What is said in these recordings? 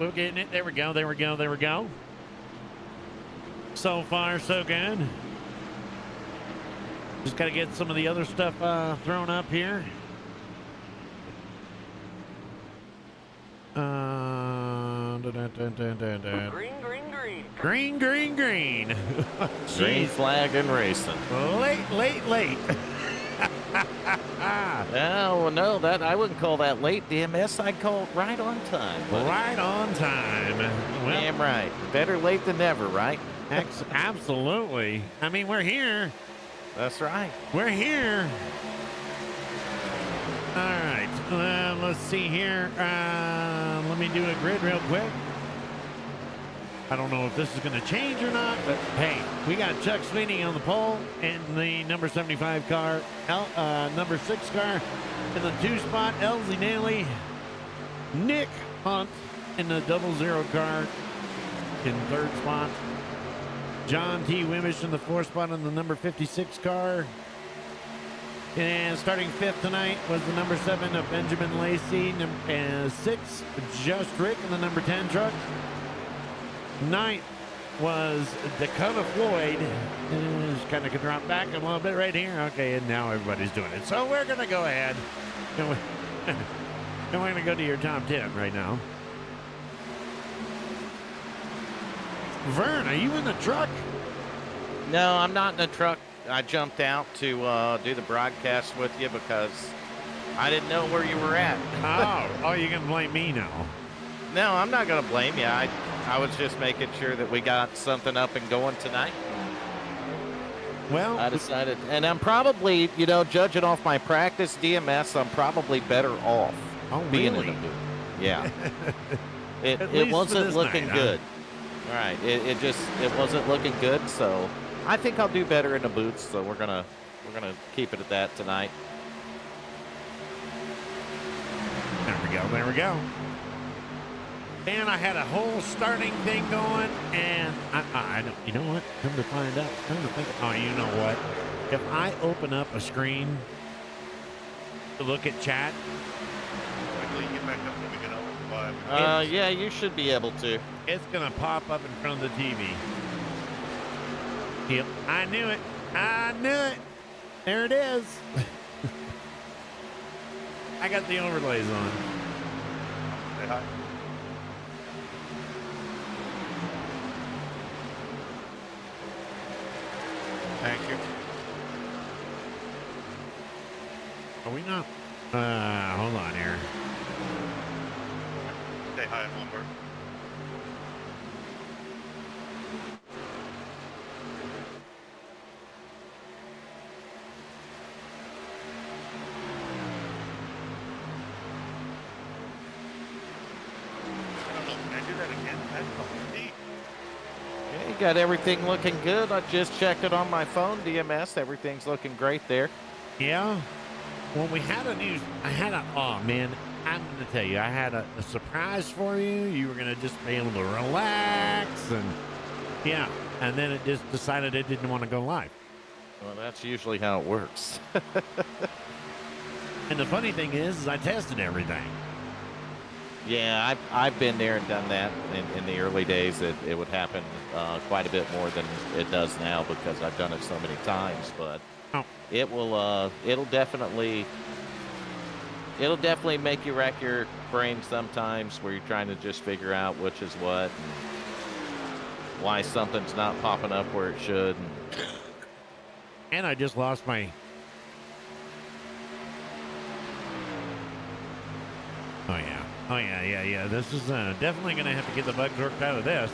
We're getting it. There we go. There we go. There we go. So far, so good. Just got to get some of the other stuff thrown up here. Green, green, green. Green, green, green. Green flag and racing. Late, late, late. Oh, no, that I wouldn't call that late, DMS. I'd call it right on time. Right on time. Well, damn right. Better late than never, right? Absolutely. I mean, we're here. That's right. We're here. All right. Let's see here. Let me do a grid real quick. I don't know if this is going to change or not, but hey, we got Chuck Sweeney on the pole in the number 75 car, number 6 car in the 2 spot, Elsie Daly, Nick Hunt in the 00 car in 3rd spot, John T. Wimmish in the 4th spot in the number 56 car. And starting 5th tonight was the number 7 of Benjamin Lacey, 6, Just Rick in the number 10 truck. 9th was Dakota Floyd. Just kind of can drop back a little bit right here. Okay, and now everybody's doing it. So we're going to go ahead. And we're going to go to your top 10 right now. Vern, are you in the truck? No, I'm not in the truck. I jumped out to do the broadcast with you because I didn't know where you were at. Oh, you can blame me now. No, I'm not going to blame you. I was just making sure that we got something up and going tonight. Well, I decided, and I'm probably, judging off my practice DMS, I'm probably better off being really? in the booth. Yeah. At it least wasn't looking night, good. All right. It wasn't looking good, so I think I'll do better in the booth, so we're gonna keep it at that tonight. There we go. There we go. And I had a whole starting thing going, and I don't, you know what? Come to find out, come to think, oh, you know what? If I open up a screen to look at chat, yeah, you should be able to. it's gonna pop up in front of the TV. Yep, I knew it. I knew it. There it is. I got the overlays on. Say hi. Thank you. Are we not? Hold on here. Say hi in one word. Can I do that again? That's fucking neat. Yeah, you got everything looking good. I just checked it on my phone, DMS. Everything's looking great there. Yeah. Well, oh man, I'm going to tell you, I had a surprise for you. You were going to just be able to relax and yeah. And then it just decided it didn't want to go live. Well, that's usually how it works. And the funny thing is I tested everything. Yeah, I've been there and done that in the early days. It would happen quite a bit more than it does now because I've done it so many times. But it'll definitely make you rack your brain sometimes where you're trying to just figure out which is what and why something's not popping up where it should. And I just lost my. Oh yeah. Oh, yeah. This is definitely going to have to get the bugs worked out of this.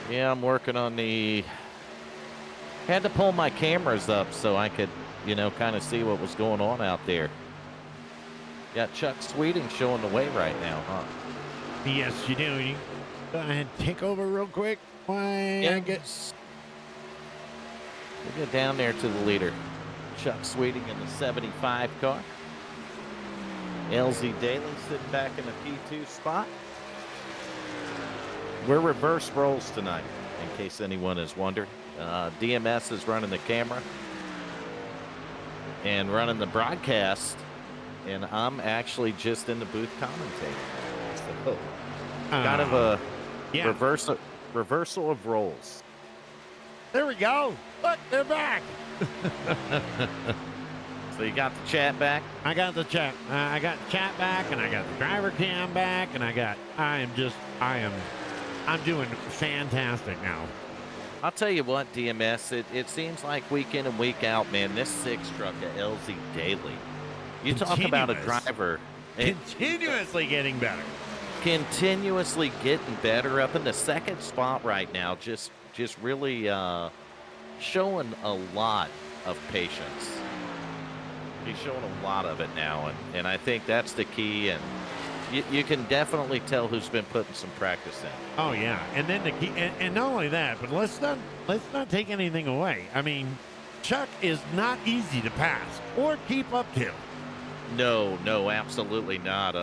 Yeah, I'm working on had to pull my cameras up so I could, kind of see what was going on out there. Got Chuck Sweeting showing the way right now, huh? Yes, you do. You go ahead and take over real quick. Yeah. I guess. We'll get down there to the leader. Chuck Sweeting in the 75 car. LZ Daly sitting back in the P2 spot. We're reverse roles tonight, in case anyone is wondering. DMS is running the camera and running the broadcast. and I'm actually just in the booth commentating. So kind of a yeah. reversal of roles. There we go. Look, they're back. So you got the chat back? I got the chat. I got the chat back, and I got the driver cam back, and I'm doing fantastic now. I'll tell you what, DMS, it seems like week in and week out, man, this 6 truck at LZ Daily. You talk about a driver. Continuously getting better. Continuously getting better, up in the 2nd spot right now, just really showing a lot of patience. He's showing a lot of it now, and I think that's the key, and you can definitely tell who's been putting some practice in. Oh yeah, and then the key, and not only that, but let's not take anything away. I mean, Chuck is not easy to pass or keep up to. No, absolutely not.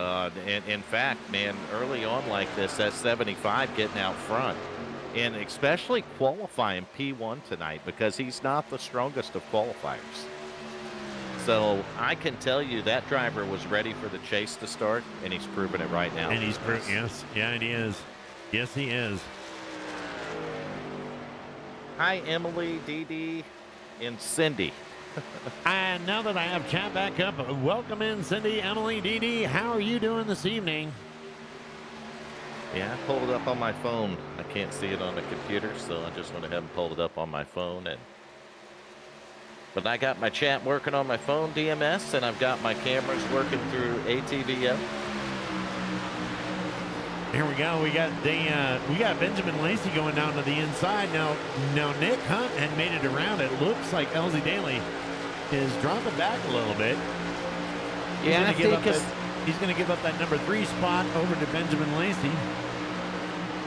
In fact, man, early on like this, that 75 getting out front, and especially qualifying P1 tonight, because he's not the strongest of qualifiers. So I can tell you that driver was ready for the chase to start, and he's proving it right now. And he's yes, yeah, it is. Yes, he is. Hi, Emily, Dee Dee, and Cindy. And now that I have chat back up, welcome in, Cindy, Emily, Dee Dee. How are you doing this evening? Yeah, I pulled it up on my phone. I can't see it on the computer, so I just went ahead and pulled it up on my phone. But I got my chat working on my phone, DMS, and I've got my cameras working through ATVO. Here we go. We got Benjamin Lacey going down to the inside now. Now Nick Hunt had made it around. It looks like LZ Daly is dropping back a little bit. Yeah, he's going to give up that number 3 spot over to Benjamin Lacey.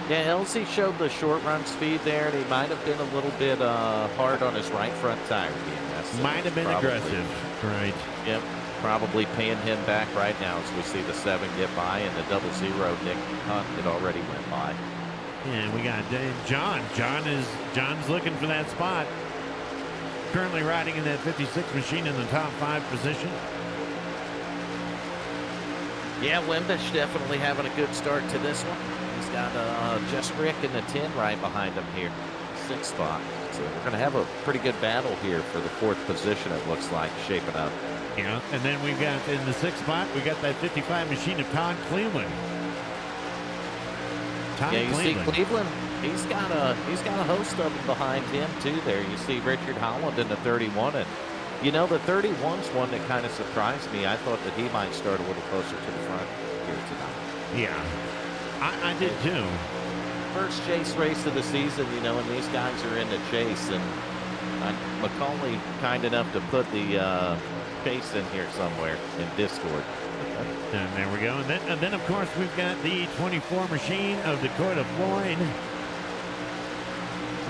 Yeah, LZ showed the short run speed there, and he might have been a little bit hard on his right front tire. DMS. Might have been aggressive, right? Yep, probably paying him back right now as we see the 7 get by, and the 00 Nick Hunt had already went by. And we got John. John's looking for that spot. Currently riding in that 56 machine in the top 5 position. Yeah, Wimbish definitely having a good start to this one. He's got Just Rick in the 10 right behind him here, 6th spot. So we're going to have a pretty good battle here for the 4th position, it looks like, shaping up. Yeah, and then we've got in the 6th spot, we got that 55 machine of Todd Cleveland. See Cleveland, he's got a host of them behind him too there. You see Richard Holland in the 31, and you know, the 31's one that kind of surprised me. I thought that he might start a little closer to the front here tonight. Yeah, I did too. First chase race of the season, you know, and these guys are in the chase, and Macaulay kind enough to put the chase in here somewhere in Discord. And there we go. And then of course, we've got the 24 machine of Dakota Floyd.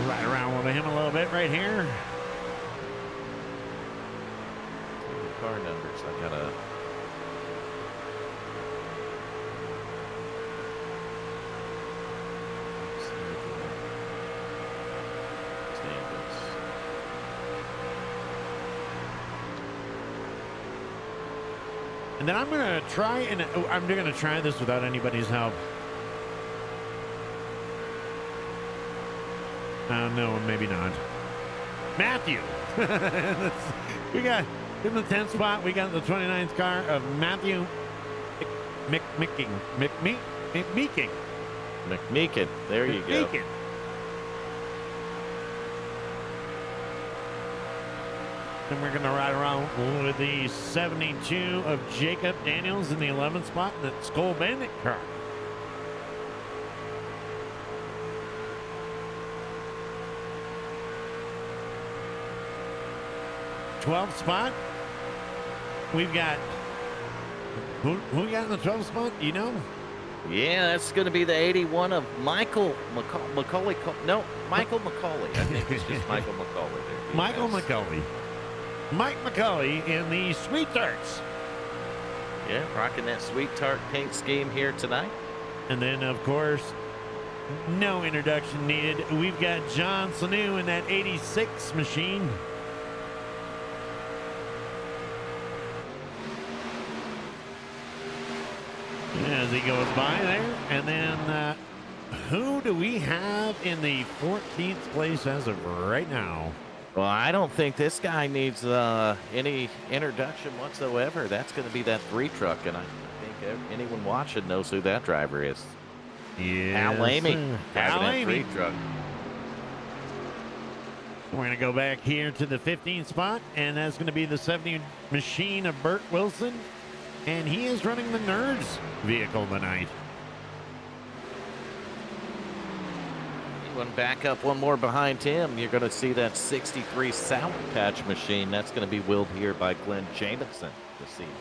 Right around with him a little bit right here. Car numbers, I gotta. And then I'm going to try, and I'm going to try this without anybody's help. No, maybe not. Matthew. We got, in the 10th spot, we got the 29th car of Matthew McMeeking. There you go. Then we're going to ride around with the 72 of Jacob Daniels in the 11th spot in the Skull Bandit car. '12th spot. We've got who we got in the 12th spot? You know? Yeah, that's going to be the 81 of Michael Macaulay. No, Michael Macaulay. I think it's just Michael Macaulay there. Michael Macaulay. Mike Macaulay in the Sweet Tarts. Yeah, rocking that Sweet Tart paint scheme here tonight. And then, of course, no introduction needed. We've got John Sanu in that 86 machine. as he goes by there. And then who do we have in the 14th place as of right now? Well, I don't think this guy needs any introduction whatsoever. That's going to be that 3 truck, and I think anyone watching knows who that driver is. Yeah, Al Amy, Al driving that Amy. 3 truck. We're going to go back here to the 15th spot, and that's going to be the 70 machine of Burt Wilson, and he is running the Nerds vehicle tonight. One back up, one more behind him. You're going to see that 63 Sour Patch machine. That's going to be wheeled here by Glenn Jamison this evening.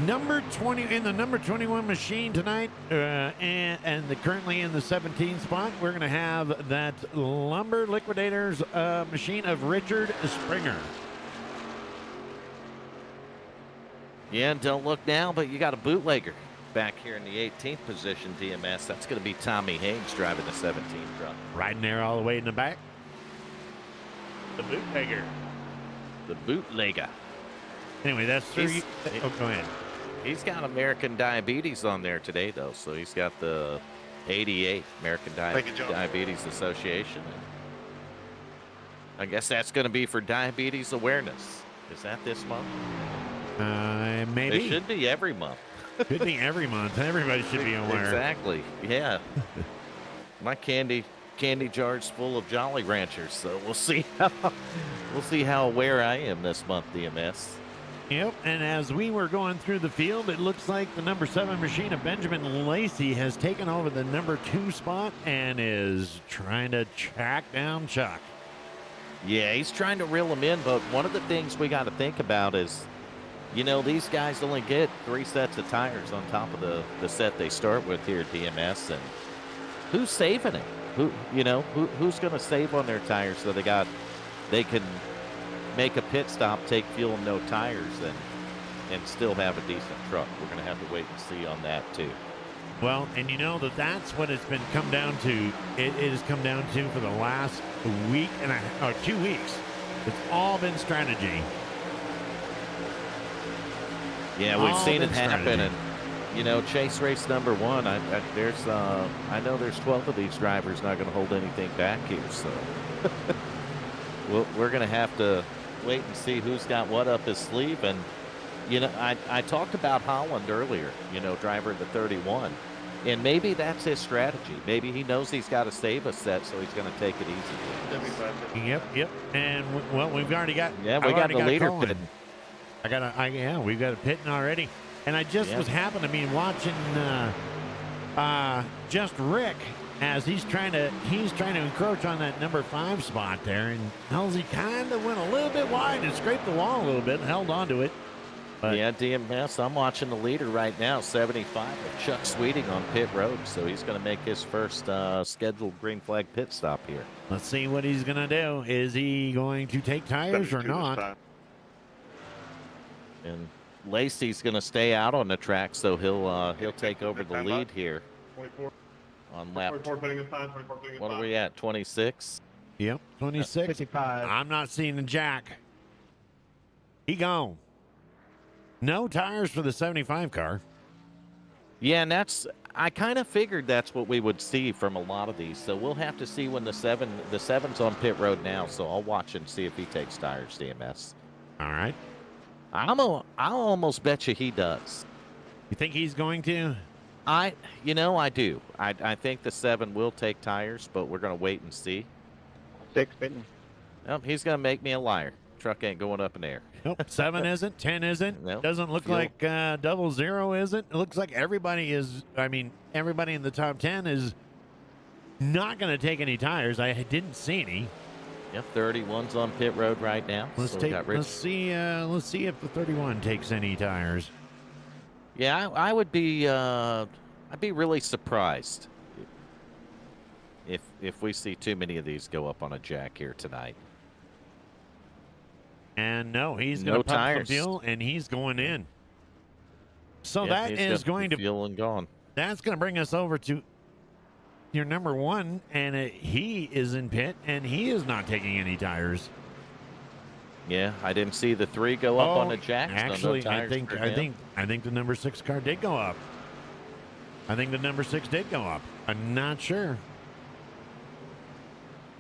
Number 20 in the number 21 machine tonight, and currently in the 17th spot, we're going to have that Lumber Liquidators machine of Richard Springer. Yeah, don't look now, but you got a bootlegger back here in the 18th position, DMS. That's going to be Tommy Haynes driving the 17 truck. Riding there all the way in the back. The bootlegger. The bootlegger. Anyway, that's three. He's- Oh, go ahead. He's got American Diabetes on there today, though. So he's got the 88 American Thank you, John. Diabetes Association. I guess that's going to be for diabetes awareness. Is that this month? Maybe. It should be every month. Could be every month. Everybody should be aware. Exactly. Yeah. My candy jar's full of Jolly Ranchers, so we'll see how aware I am this month, DMS. Yep, and as we were going through the field, it looks like the number 7 machine of Benjamin Lacey has taken over the number 2 spot and is trying to track down Chuck. Yeah, he's trying to reel him in, but one of the things we got to think about is, you know, these guys only get 3 sets of tires on top of the set they start with here at DMS, and who's saving it? Who's going to save on their tires so they can make a pit stop, take fuel and no tires, and still have a decent truck. We're going to have to wait and see on that too. Well, and you know that's what it's been come down to. It has come down to for the last week and 2 weeks. It's all been strategy. Yeah, we've All seen it been happen, strategy. and chase race number 1. I know there's 12 of these drivers not going to hold anything back here, so we're going to have to wait and see who's got what up his sleeve. And I talked about Holland earlier, driver of the 31, and maybe that's his strategy. Maybe he knows he's got to save a set, so he's going to take it easy. Yep. And we've already got. Yeah, we got the leader pitting. We've got a pitting already. And I just was happened to be watching just Rick as he's trying to encroach on that number 5 spot there, and Halsey kind of went a little bit wide and scraped the wall a little bit and held on to it. But yeah, DMS, I'm watching the leader right now, 75, with Chuck Sweeting on pit road, so he's going to make his first scheduled green flag pit stop here. Let's see what he's going to do. Is he going to take tires or 72 this not? time. And Lacey's going to stay out on the track, so he'll take over the lead here 24. on lap. 24 putting in time. 24 putting in What are time. we at? 26. Yep, 26. 55. I'm not seeing the jack. He gone. No tires for the 75 car. Yeah, and I kind of figured that's what we would see from a lot of these. So we'll have to see when the 7's on pit road now. So I'll watch and see if he takes tires, DMS. All right. I'll almost bet you he does. You think he's going to? I do. I think the 7 will take tires, but we're going to wait and see. 6 pitting. Well, he's going to make me a liar. Truck ain't going up in the air. Nope. 7 isn't. 10 isn't. No. Doesn't look Fuel. like 00 isn't. It looks like everybody is. Everybody in the top 10 is not going to take any tires. I didn't see any. Yep, 31's on pit road right now. Let's So we got Rich. Let's see if the 31 takes any tires. Yeah, I would be. I'd be really surprised if we see too many of these go up on a jack here tonight. And no, he's going No to pump some tires. fuel and he's going in. So Yep, that he's is got going to fuel and gone. that's going to bring us over to your number 1, and he is in pit and he is not taking any tires. Yeah, I didn't see the 3 go up on the jack. So no Actually, tires for him. I think the number 6 car did go up. I think the number 6 did go up. I'm not sure.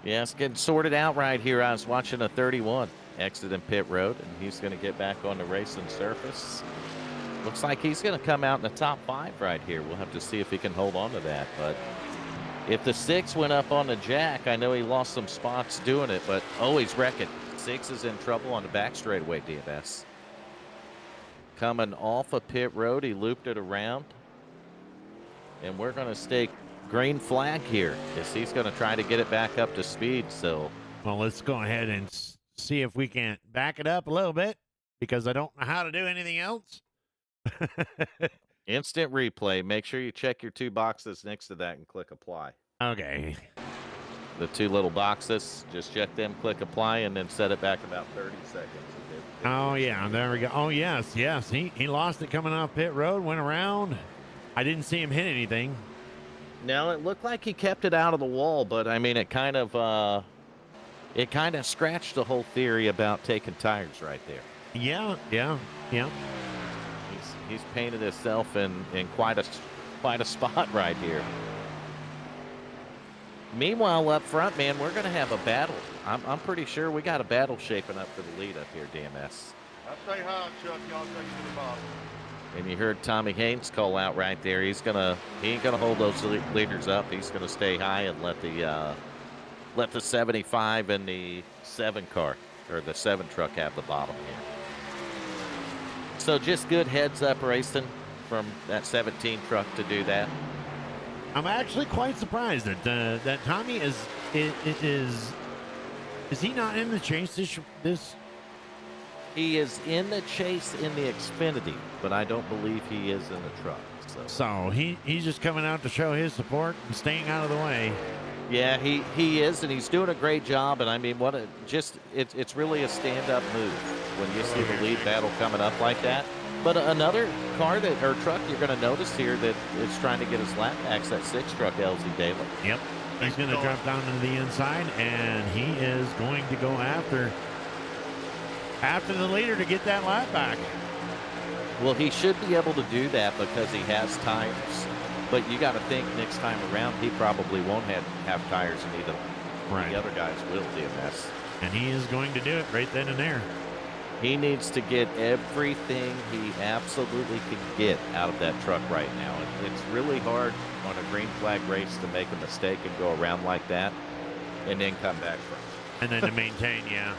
Yeah, it's getting sorted out right here. I was watching a 31 exiting pit road, and he's going to get back on the racing surface. Looks like he's going to come out in the top 5 right here. We'll have to see if he can hold on to that. But if the 6 went up on the jack, I know he lost some spots doing it, but he's wrecking. 6 is in trouble on the back straightaway, DMS. Coming off a pit road, he looped it around. And we're going to stay green flag here as he's going to try to get it back up to speed. So, well, let's go ahead and see if we can back it up a little bit because I don't know how to do anything else. instant replay. Make sure you check your 2 boxes next to that and click apply. Okay. The 2 little boxes, just check them, click apply, and then set it back about 30 seconds. Oh, yeah, there we go. Oh, yes. He lost it coming off pit road, went around. I didn't see him hit anything. No, it looked like he kept it out of the wall, but I mean, it kind of scratched the whole theory about taking tires right there. Yeah. He's painted himself in quite a spot right here. Meanwhile, up front, man, we're going to have a battle. I'm pretty sure we got a battle shaping up for the lead up here, DMS. I say hi, Chuck. Y'all take it to the bottom. And you heard Tommy Haynes call out right there. He ain't gonna hold those leaders up. He's gonna stay high and let the 75 and the 7 car or the 7 truck have the bottom here. So just good heads up racing from that 17 truck to do that. I'm actually quite surprised that Tommy is he not in the chase this? He is in the chase in the Xfinity, but I don't believe he is in the truck. So he's just coming out to show his support and staying out of the way. Yeah, he is, and he's doing a great job. And I mean, it's really a stand-up move when you see the lead battle coming up like that. But another car or truck you're going to notice here that is trying to get his lap backs, that 6 truck, LZ Daly. Yep, he's going to drop down into the inside, and he is going to go after the leader to get that lap back. Well, he should be able to do that because he has tires. But you got to think next time around, he probably won't have tires in either. Right. The other guys will, DMS. And he is going to do it right then and there. He needs to get everything he absolutely can get out of that truck right now. It's really hard on a green flag race to make a mistake and go around like that and then come back from it. And then to maintain, yeah.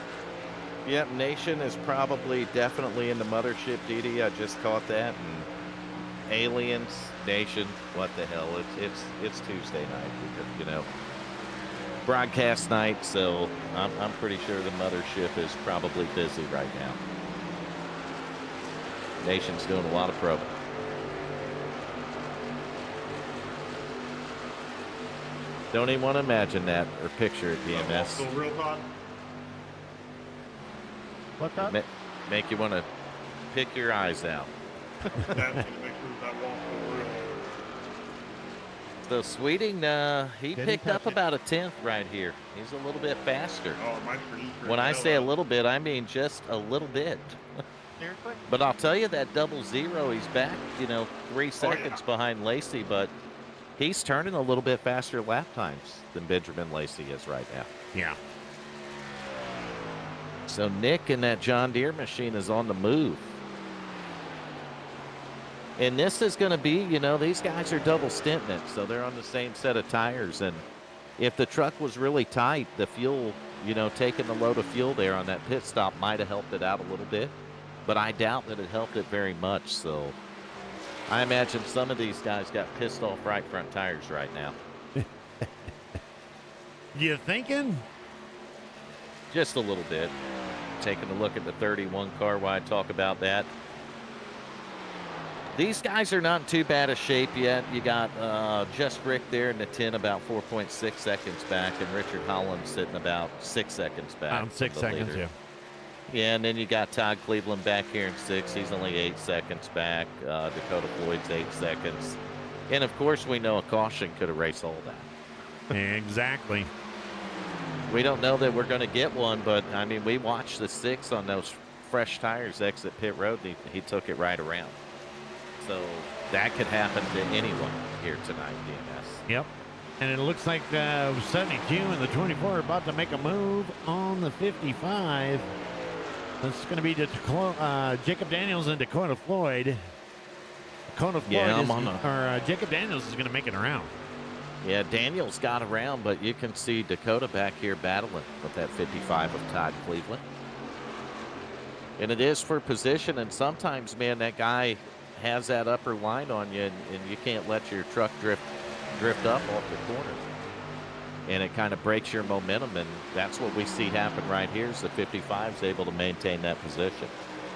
Yep, Nation is definitely in the mothership, Didi. I just caught that. And Aliens, Nation, what the hell? It's Tuesday night, because, broadcast night. So I'm pretty sure the mothership is probably busy right now. Nation's doing a lot of probing. Don't even want to imagine that or picture it, DMS. Real hot. What's up? Make you want to pick your eyes out. That's going to make sure that walk go real. So Sweeting, he picked up about a 10th right here. He's a little bit faster. Oh, mine's pretty easy. When I say a little bit, I mean just a little bit. Seriously? But I'll tell you that 00, he's back, 3 seconds behind Lacey, but he's turning a little bit faster lap times than Benjamin Lacey is right now. Yeah. So Nick and that John Deere machine is on the move. And this is going to be, these guys are double stinting it, so they're on the same set of tires. And if the truck was really tight, the fuel, taking the load of fuel there on that pit stop might have helped it out a little bit. But I doubt that it helped it very much. So I imagine some of these guys got pissed off right front tires right now. You thinking? Just a little bit. Taking a look at the 31 car while I talk about that. These guys are not in too bad a shape yet. You got Just Rick there in the 10 about 4.6 seconds back, and Richard Holland sitting about 6 seconds back. 6 seconds, leader. yeah. Yeah, and then you got Todd Cleveland back here in 6. He's only 8 seconds back. Dakota Floyd's 8 seconds. And, of course, we know a caution could erase all that. Exactly. We don't know that we're going to get one, but I mean, we watched the 6 on those fresh tires exit pit road. He took it right around. So that could happen to anyone here tonight, DMS. Yep. And it looks like 72 and the 24 are about to make a move on the 55. That's going to be Jacob Daniels and Dakota Floyd. Dakota Floyd Jacob Daniels is going to make it around. Yeah, Daniels got around, but you can see Dakota back here battling with that 55 of Todd Cleveland. And it is for position, and sometimes, man, that guy has that upper line on you, and you can't let your truck drift up off the corner. And it kind of breaks your momentum, and that's what we see happen right here is the 55 is able to maintain that position.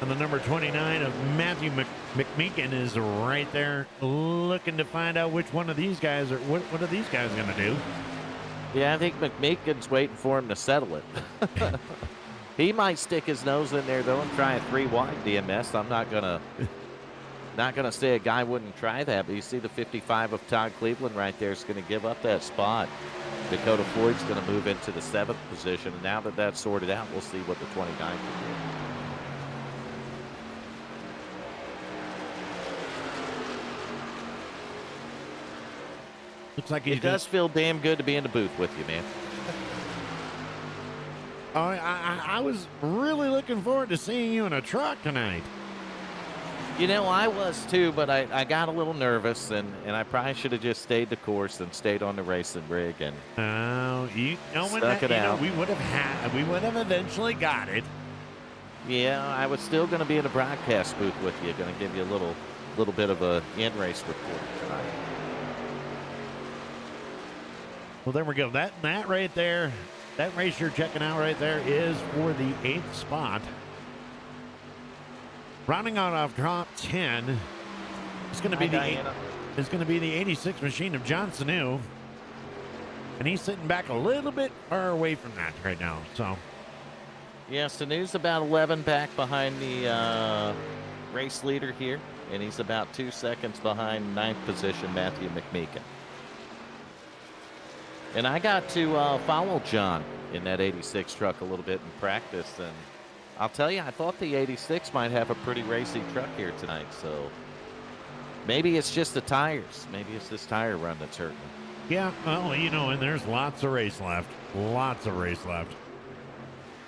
And the number 29 of Matthew McMeekin is right there looking to find out which one of these guys what are these guys going to do? Yeah, I think McMeekin's waiting for him to settle it. He might stick his nose in there, though, and try a 3 wide DMS. I'm not gonna say a guy wouldn't try that, but you see the 55 of Todd Cleveland right there is going to give up that spot. Dakota Floyd's going to move into the 7th position, and now that that's sorted out, we'll see what the 29 can do. Looks like it does feel damn good to be in the booth with you, man. I was really looking forward to seeing you in a truck tonight. You know, I was too, but I got a little nervous, and I probably should have just stayed the course and stayed on the racing rig and stuck it out. We would have eventually got it. Yeah, I was still going to be in a broadcast booth with you, going to give you a little bit of a in-race report tonight. Well, there we go. That right there, that race you're checking out right there is for the 8th spot. Rounding out off top 10, it's going to be the 86 machine of John Sanu, and he's sitting back a little bit far away from that right now. So, yeah, Sanu's about 11 back behind the race leader here, and he's about 2 seconds behind 9th position Matthew McMeekin. And I got to follow John in that 86 truck a little bit in practice, and I'll tell you, I thought the 86 might have a pretty racy truck here tonight, so maybe it's just the tires. Maybe it's this tire run that's hurting. Yeah, well, and there's lots of race left. Lots of race left.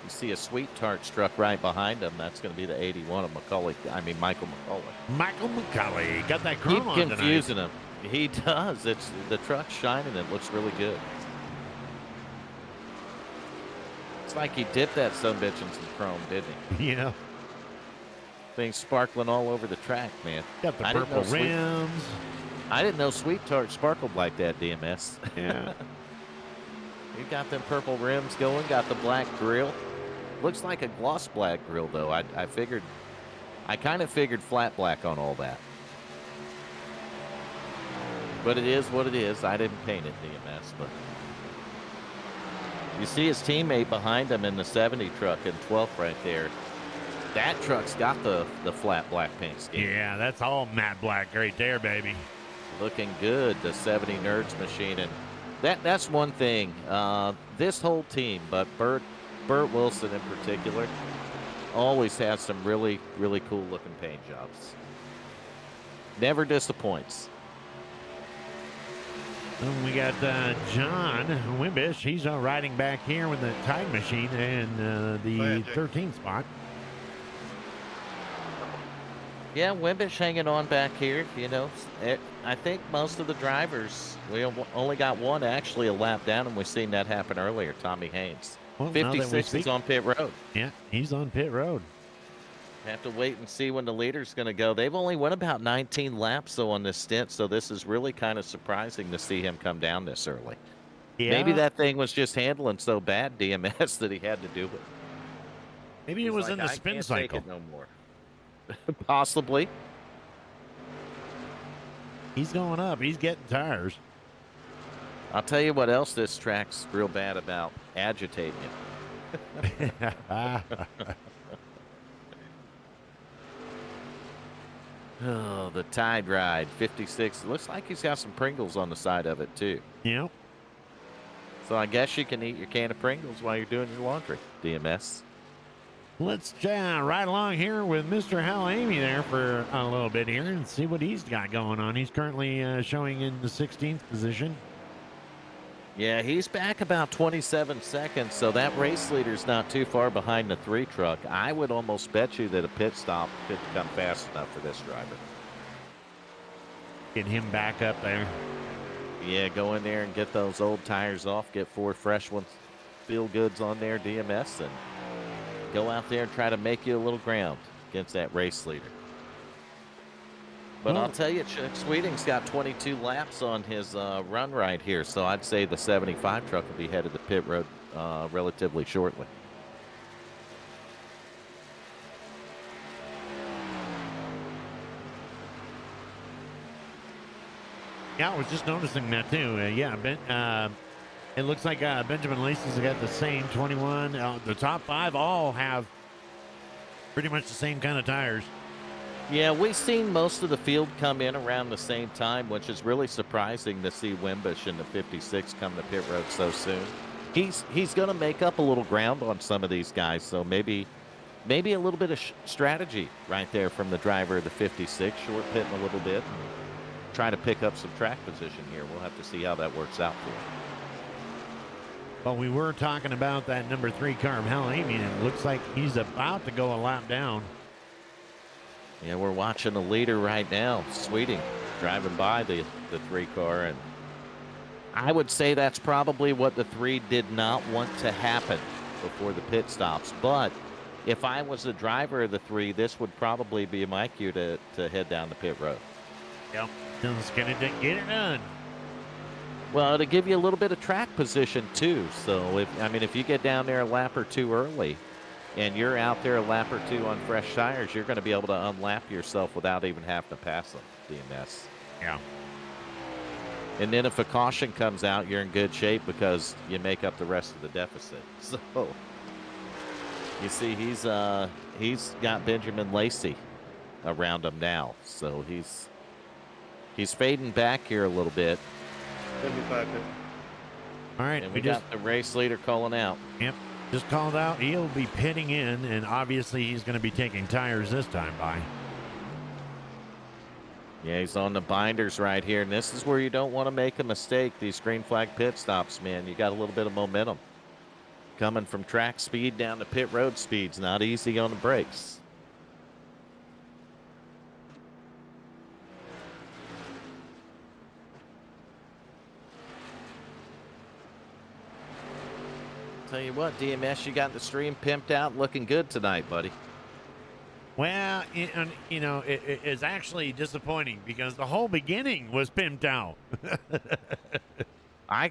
You see a Sweet Tarts truck right behind him. That's going to be the 81 of Michael McCullough. Michael McCullough got that chrome on tonight. Keep confusing him. He does. It's the truck's shining. It looks really good. It's like he dipped that sumbitch in some chrome, didn't he? Yeah. Things sparkling all over the track, man. Got the purple rims. I didn't know Sweet Tart sparkled like that, DMS. Yeah. You got them purple rims going, got the black grill. Looks like a gloss black grill, though. I kind of figured flat black on all that. But it is what it is. I didn't paint it, DMS, but you see his teammate behind him in the 70 truck in 12th right there. That truck's got the flat black paint scheme. Yeah, that's all matte black right there, baby. Looking good, the 70 Nerds machine. And that's one thing. This whole team, but Burt Wilson in particular, always has some really, really cool looking paint jobs. Never disappoints. And we got John Wimbish. He's riding back here with the Tide machine and the 13th spot. Yeah, Wimbish hanging on back here. I think most of the drivers, we only got one actually a lap down, and we've seen that happen earlier, Tommy Haynes. Well, 56 is on pit road. Yeah, he's on pit road. Have to wait and see when the leader's going to go. They've only went about 19 laps, though, on this stint, so this is really kind of surprising to see him come down this early. Yeah. Maybe that thing was just handling so bad, DMS, that he had to do it. Maybe it was in the spin cycle. No more. Possibly. He's going up. He's getting tires. I'll tell you what else this track's real bad about: agitating it. Oh, the Tide Ride 56. Looks like he's got some Pringles on the side of it too. Yep. So I guess you can eat your can of Pringles while you're doing your laundry, DMS. Let's ride along here with Mr. Hal Amy there for a little bit here and see what he's got going on. He's currently showing in the 16th position. Yeah, he's back about 27 seconds, so that race leader's not too far behind the 3 truck. I would almost bet you that a pit stop could come fast enough for this driver. Get him back up there. Yeah, go in there and get those old tires off, get 4 fresh ones, feel goods on there, DMS, and go out there and try to make you a little ground against that race leader. But I'll tell you, Chuck Sweeting's got 22 laps on his run right here, so I'd say the 75 truck will be headed to pit road relatively shortly. Yeah, I was just noticing that too. It looks like Benjamin Lacey's got the same 21. The top 5 all have pretty much the same kind of tires. Yeah, we've seen most of the field come in around the same time, which is really surprising to see Wimbush in the 56 come to pit road so soon. He's going to make up a little ground on some of these guys, so maybe a little bit of strategy right there from the driver of the 56, short pitting a little bit, and try to pick up some track position here. We'll have to see how that works out for him. Well, we were talking about that number 3 car, Hal Amy, and it looks like he's about to go a lap down. Yeah, we're watching the leader right now, Sweeting, driving by the 3 car, and I would say that's probably what the 3 did not want to happen before the pit stops. But if I was the driver of the 3, this would probably be my cue to head down the pit road. Yep, just gonna get it done. Well, to give you a little bit of track position too. So if you get down there a lap or 2 early, and you're out there a lap or 2 on fresh tires, you're going to be able to unlap yourself without even having to pass them, DMS. Yeah. And then if a caution comes out, you're in good shape because you make up the rest of the deficit. So you see, he's got Benjamin Lacey around him now. So he's fading back here a little bit. 75. All right, And we got the race leader calling out. Yep. Just called out. He'll be pitting in, and obviously he's going to be taking tires this time by. Yeah, he's on the binders right here, and this is where you don't want to make a mistake. These green flag pit stops, man, you got a little bit of momentum. Coming from track speed down to pit road speed's not easy on the brakes. Tell you what, DMS, you got the stream pimped out, looking good tonight, buddy. Well, it's actually disappointing because the whole beginning was pimped out. I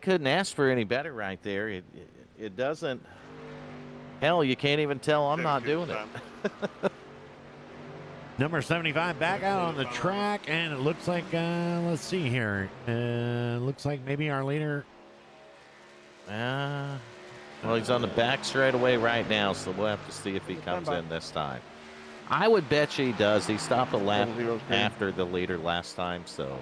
couldn't ask for any better right there. It doesn't. Hell, you can't even tell I'm not doing it. Number 75 back out on the track, and it looks like, let's see here. Looks like maybe our leader. Well, he's on the back straightaway right now, so we'll have to see if he comes in this time. I would bet you he does. He stopped a lap after the leader last time, so.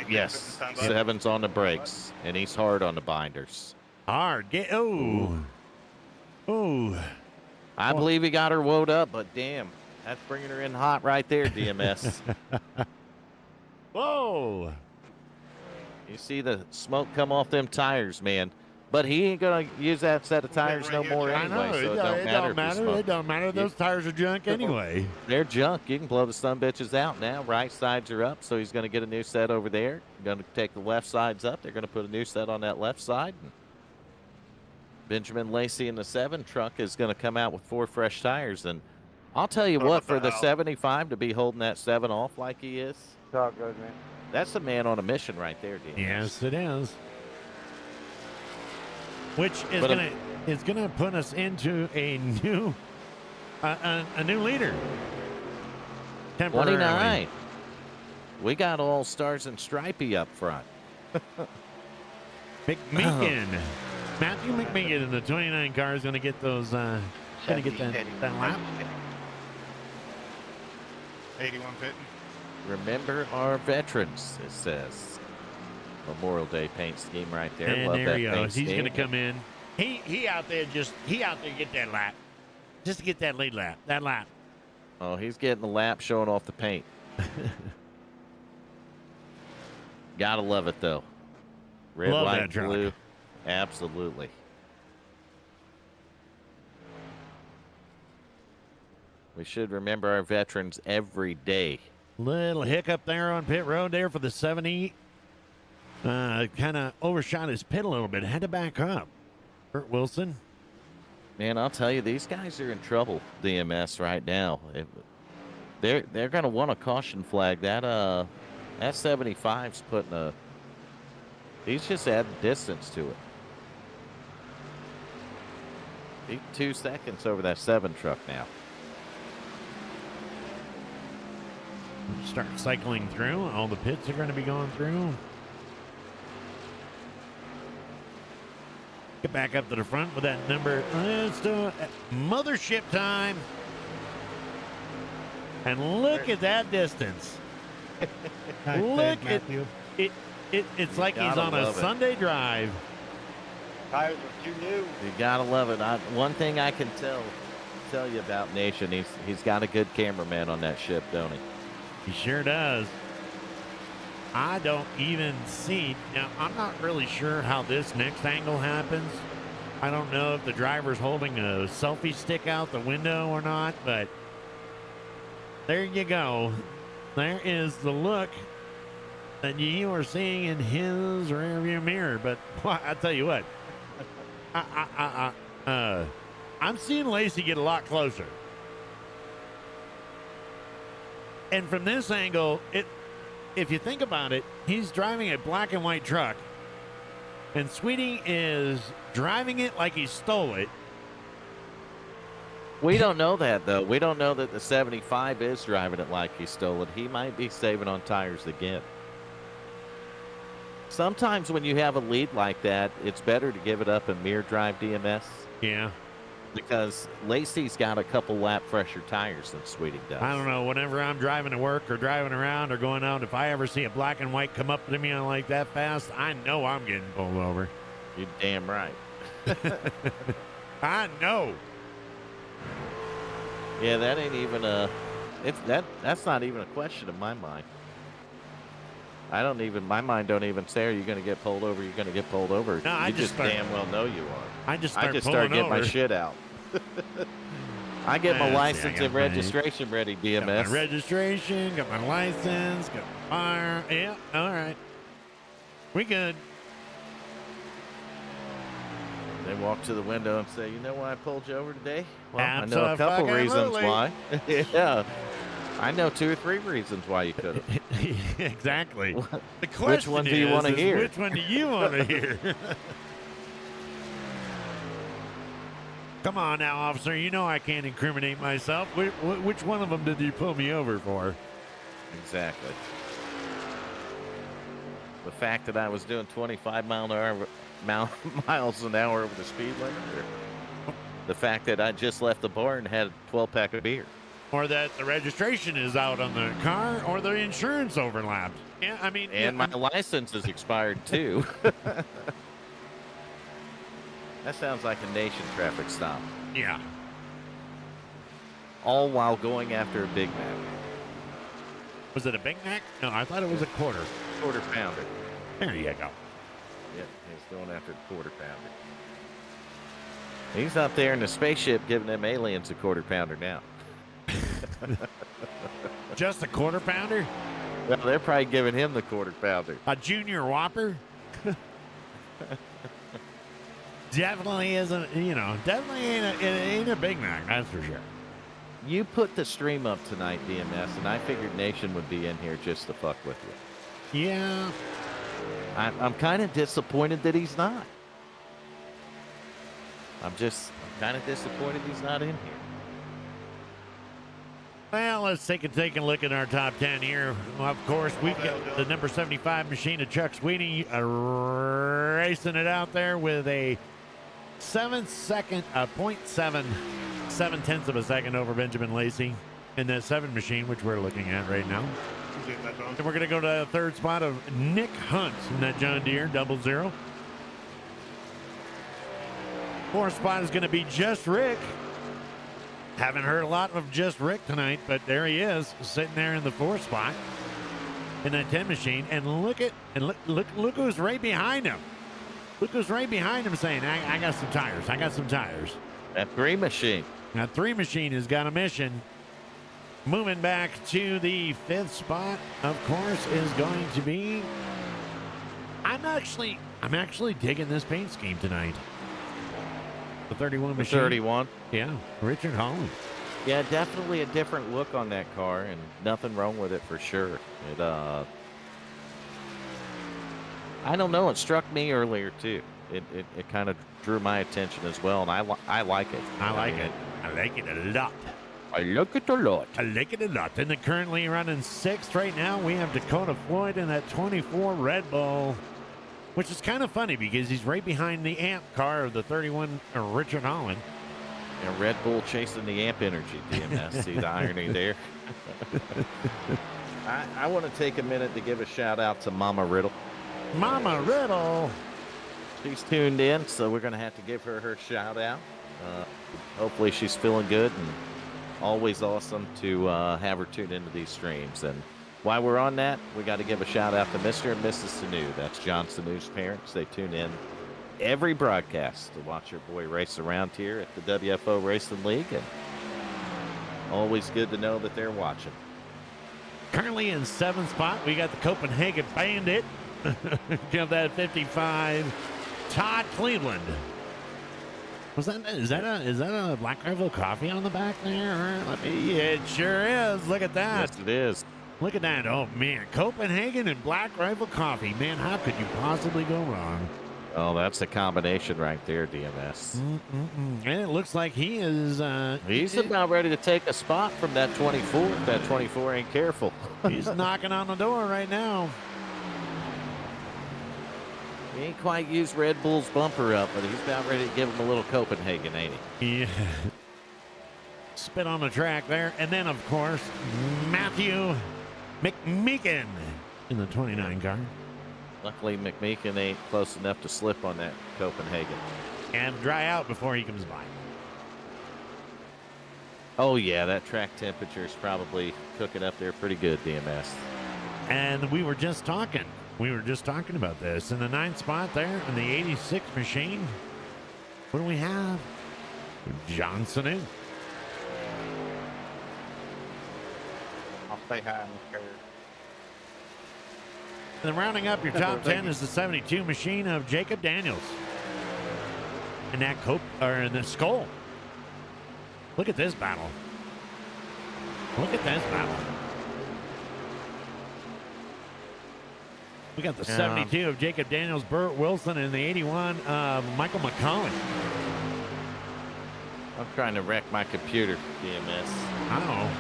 Yes, 7's on the brakes, and he's hard on the binders. Hard. I believe he got her woed up, but damn, that's bringing her in hot right there, DMS. Whoa. You see the smoke come off them tires, man. But he ain't going to use that set of tires no more anyway, so it don't matter. It don't matter. Those tires are junk anyway. They're junk. You can blow the sumbitches out now. Right sides are up, so he's going to get a new set over there. Going to take the left sides up. They're going to put a new set on that left side. And Benjamin Lacey in the 7 truck is going to come out with 4 fresh tires. And I'll tell you what, for the 75 to be holding that 7 off like he is, Talk good, man. that's a man on a mission right there, Dan. Yes, it is. Which is gonna put us into a new leader. Temporarily. 29. We got all stars and stripey up front. McMeekin. Matthew McMeekin in the 29 car is gonna get those. Gonna get that lap. 81 fitting. Remember our veterans, it says. Memorial Day paint scheme right there. And Love there that he paint goes. He's scheme. going to come in. He out there get that lap. Just to get that lead lap. That lap. Oh, he's getting the lap, showing off the paint. Gotta love it, though. Red, Love white, that truck. blue. Absolutely. We should remember our veterans every day. Little hiccup there on pit road there for the 70. Kind of overshot his pit a little bit. Had to back up. Kurt Wilson. Man, I'll tell you, these guys are in trouble, DMS, right now. They're going to want a caution flag. That 75's putting a... He's just adding distance to it. He's 2 seconds over that 7 truck now. Start cycling through. All the pits are going to be going through. Get back up to the front with that number. Let's do it. Mothership time. And look at that distance. Look at it. It's like he's on a Sunday drive. Tires are too new. You gotta love it. One thing I can tell you about Nation, he's got a good cameraman on that ship, don't he? He sure does. I don't even see. Now, I'm not really sure how this next angle happens. I don't know if the driver's holding a selfie stick out the window or not, but there you go. There is the look that you are seeing in his rearview mirror. But I tell you what, I'm seeing Lacey get a lot closer. And from this angle, if you think about it, he's driving a black and white truck, and Sweeting is driving it like he stole it. We don't know that, though. We don't know that the 75 is driving it like he stole it. He might be saving on tires again. Sometimes when you have a lead like that, it's better to give it up and mirror drive DMS. Yeah. Because Lacey's got a couple lap fresher tires than Sweeting does. I don't know. Whenever I'm driving to work or driving around or going out, if I ever see a black and white come up to me like that fast, I know I'm getting pulled over. You're damn right. I know. Yeah, that ain't even that's not even a question in my mind. My mind don't even say, are you going to get pulled over? You're going to get pulled over. No, I you just damn well know you are. I just start pulling getting over. my shit out. I get my See, license I and got registration ready, DMS. Got my registration, got my license, got my fire. Yeah, all right. We good. They walk to the window and say, you know why I pulled you over today? Well, I know a Abso-fucking-lutely. couple reasons why. Yeah. I know 2 or 3 reasons why you could have. Exactly. The question Which one do you want to hear? Which one do you want to hear? Come on now, officer. You know I can't incriminate myself. Which one of them did you pull me over for? Exactly. The fact that I was doing 25 miles an hour over the speed limit, or the fact that I just left the bar and had a 12-pack of beer. Or that the registration is out on the car, or the insurance overlapped. Yeah, I mean... And my license is expired, too. That sounds like a nation traffic stop. Yeah. All while going after a Big Mac. Was it a Big Mac? No, I thought it was a quarter. Quarter pounder. There you go. Yeah, he's going after the quarter pounder. He's up there in the spaceship giving them aliens a quarter pounder now. Just a quarter pounder? Well, they're probably giving him the quarter pounder. A junior Whopper? Definitely isn't, definitely ain't a Big Mac, that's for sure. You put the stream up tonight, DMS, and I figured Nation would be in here just to fuck with you. Yeah. I'm kind of disappointed that he's not. I'm kind of disappointed he's not in here. Well, let's take a look at our top 10 here. Well, of course, we've got the number 75 machine of Chuck Sweeney racing it out there with a 0.7 tenths of a second over Benjamin Lacey in that 7 machine, which we're looking at right now. see that one. And we're going to go to the third spot of Nick Hunt in that John Deere 00. Fourth spot is going to be Just Rick. Haven't heard a lot of Just Rick tonight, but there he is, sitting there in the fourth spot in that 10 machine. And look who's right behind him. Look who's right behind him saying, I got some tires. I got some tires. That 3 machine. That 3 machine has got a mission. Moving back to the fifth spot, of course, is going to be. I'm actually digging this paint scheme tonight. The 31 The machine. 31. Yeah, Richard Holland. Yeah, definitely a different look on that car, and nothing wrong with it for sure. It I don't know. It struck me earlier too. It kind of drew my attention as well, and I like it. I like it. I like it a lot. I like it a lot. I like it a lot. And they're currently running sixth right now. We have Dakota Floyd in that 24 Red Bull, which is kind of funny because he's right behind the AMP car of the 31 Richard Holland. And Red Bull chasing the AMP energy, DMS. See the irony there? I want to take a minute to give a shout out to Mama Riddle. Mama Riddle. She's tuned in, so we're going to have to give her shout out. Hopefully she's feeling good, and always awesome to have her tune into these streams. And while we're on that, we got to give a shout out to Mr. and Mrs. Sanu. That's John Sanu's parents. They tune in every broadcast to watch your boy race around here at the WFO Racing League, and always good to know that they're watching. Currently in seventh spot, we got the Copenhagen Bandit. Give that 55. Todd Cleveland. Is that a Black Rifle coffee on the back there? It sure is. Look at that. Yes, it is. Look at that. Oh man, Copenhagen and Black Rifle coffee. Man, how could you possibly go wrong? Oh, that's a combination right there, DMS. And it looks like he is. He's about ready to take a spot from that 24. If that 24 ain't careful. He's knocking on the door right now. He ain't quite used Red Bull's bumper up, but he's about ready to give him a little Copenhagen, ain't he? Yeah. Spit on the track there. And then, of course, Matthew McMeekin in the 29 car. Luckily, McMeekin ain't close enough to slip on that Copenhagen. And dry out before he comes by. Oh, yeah, that track temperature is probably cooking up there pretty good, DMS. And we were just talking about this. In the ninth spot there in the 86 machine, what do we have? John Sanu. I'll stay high in the curve. And then rounding up your top 10 is the 72 machine of Jacob Daniels. And that in the Skull. Look at this battle. Look at this battle. We got the 72 of Jacob Daniels, Burt Wilson, and the 81 of Michael McCollum. I'm trying to wreck my computer, DMS. I don't know.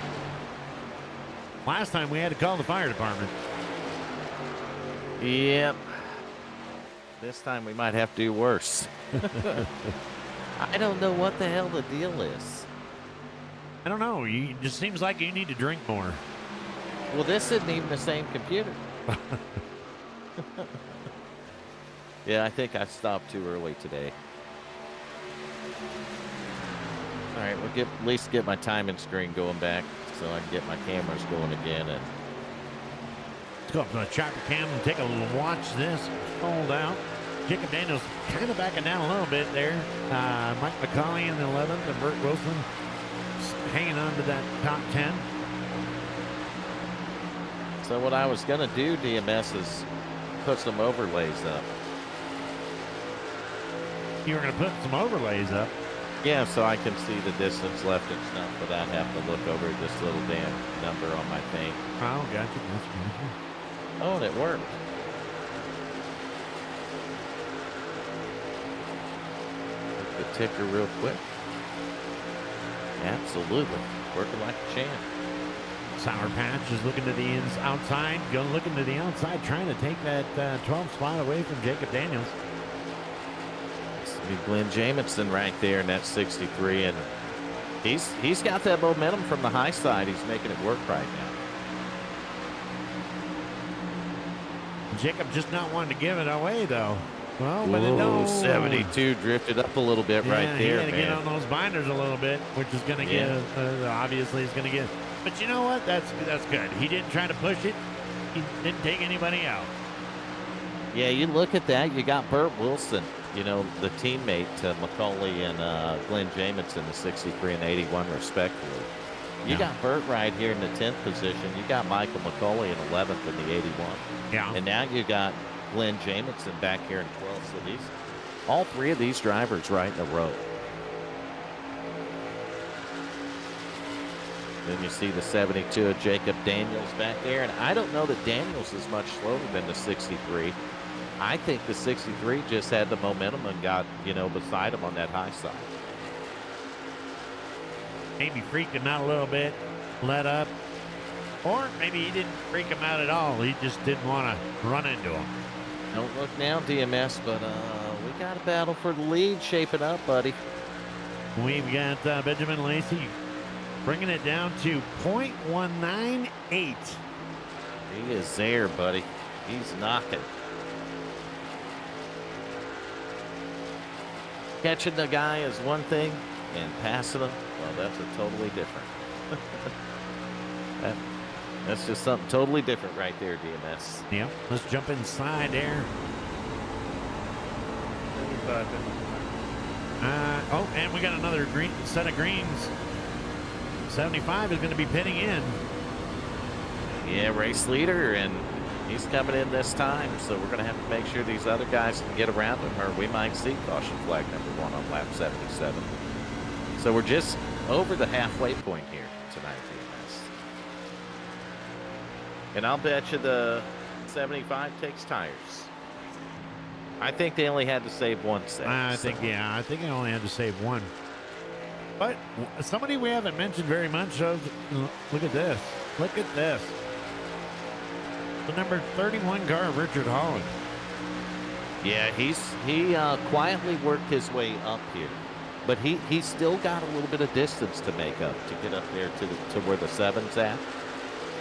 Last time we had to call the fire department. Yep. This time we might have to do worse. I don't know what the hell the deal is. I don't know. It just seems like you need to drink more. Well, this isn't even the same computer. Yeah, I think I stopped too early today. All right, we'll at least get my timing screen going back so I can get my cameras going again. And let's go up to the chopper cam and take a little watch this fold out. Jacob Daniels kind of backing down a little bit there. Mike McCauley in the 11th and Burt Wilson hanging on to that top 10. So what I was going to do, DMS, is put some overlays up. You were going to put some overlays up? Yeah, so I can see the distance left and stuff without having to look over this little damn number on my thing. Oh, gotcha. Oh, and it worked. Look the ticker real quick. Absolutely. Working like a champ. Sour Patch is looking to the outside, looking to the outside, trying to take that 12th spot away from Jacob Daniels. It's Glenn Jamison right there in that 63, and he's got that momentum from the high side. He's making it work right now. Jacob just not wanting to give it away, though. Well, but Whoa, no. 72 drifted up a little bit right He there, had to get man. on those binders a little bit, which is going to get, obviously, it's going to get. But you know what? That's good. He didn't try to push it. He didn't take anybody out. Yeah, you look at that. You got Burt Wilson, you know, the teammate to Macaulay and Glenn Jamison, the 63 and 81, respectively. You got Burt right here in the 10th position. You got Michael Macaulay in 11th in the 81. Yeah. And now you got Glenn Jamison back here in 12th. So these, all three of these drivers right in a row. Then you see the 72 of Jacob Daniels back there. And I don't know that Daniels is much slower than the 63. I think the 63 just had the momentum and got, you know, beside him on that high side. Maybe freaked him out a little bit, let up. Or maybe he didn't freak him out at all. He just didn't want to run into him. Don't look now, DMS, but we got a battle for the lead shaping up, buddy. We've got Benjamin Lacey bringing it down to .198. He is there, buddy. He's knocking. Catching the guy is one thing, and passing him, well, that's a totally different. That's just something totally different right there, DMS. Yep. Let's jump inside there. And we got another green set of greens. 75 is going to be pitting in. Yeah, race leader, and he's coming in this time, so we're going to have to make sure these other guys can get around him, or we might see caution flag number 1 on lap 77. So we're just over the halfway point here tonight, DMS. And I'll bet you the 75 takes tires. I think they only had to save one set. I think I only had to save one. But somebody we haven't mentioned very much shows, look at this. Look at this. The number 31 car, Richard Holland. Yeah, he quietly worked his way up here. But he still got a little bit of distance to make up to get up there to where the 7's at.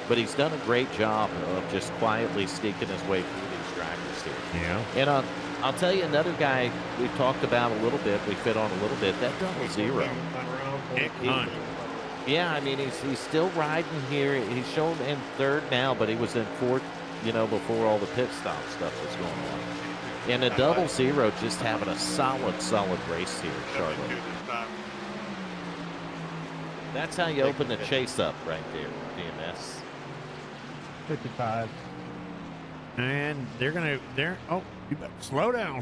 But he's done a great job of just quietly sneaking his way through these drivers here. Yeah. And I'll tell you another guy we've talked about a little bit, we fit on a little bit, that double zero. Nick Hunt. Yeah, I mean, he's still riding here. He's shown in 3rd now, but he was in 4th, you know, before all the pit stop stuff was going on. And a double zero just having a solid race here, Charlotte. That's how you open the chase up right there, DMS. 55. And oh, you better slow down.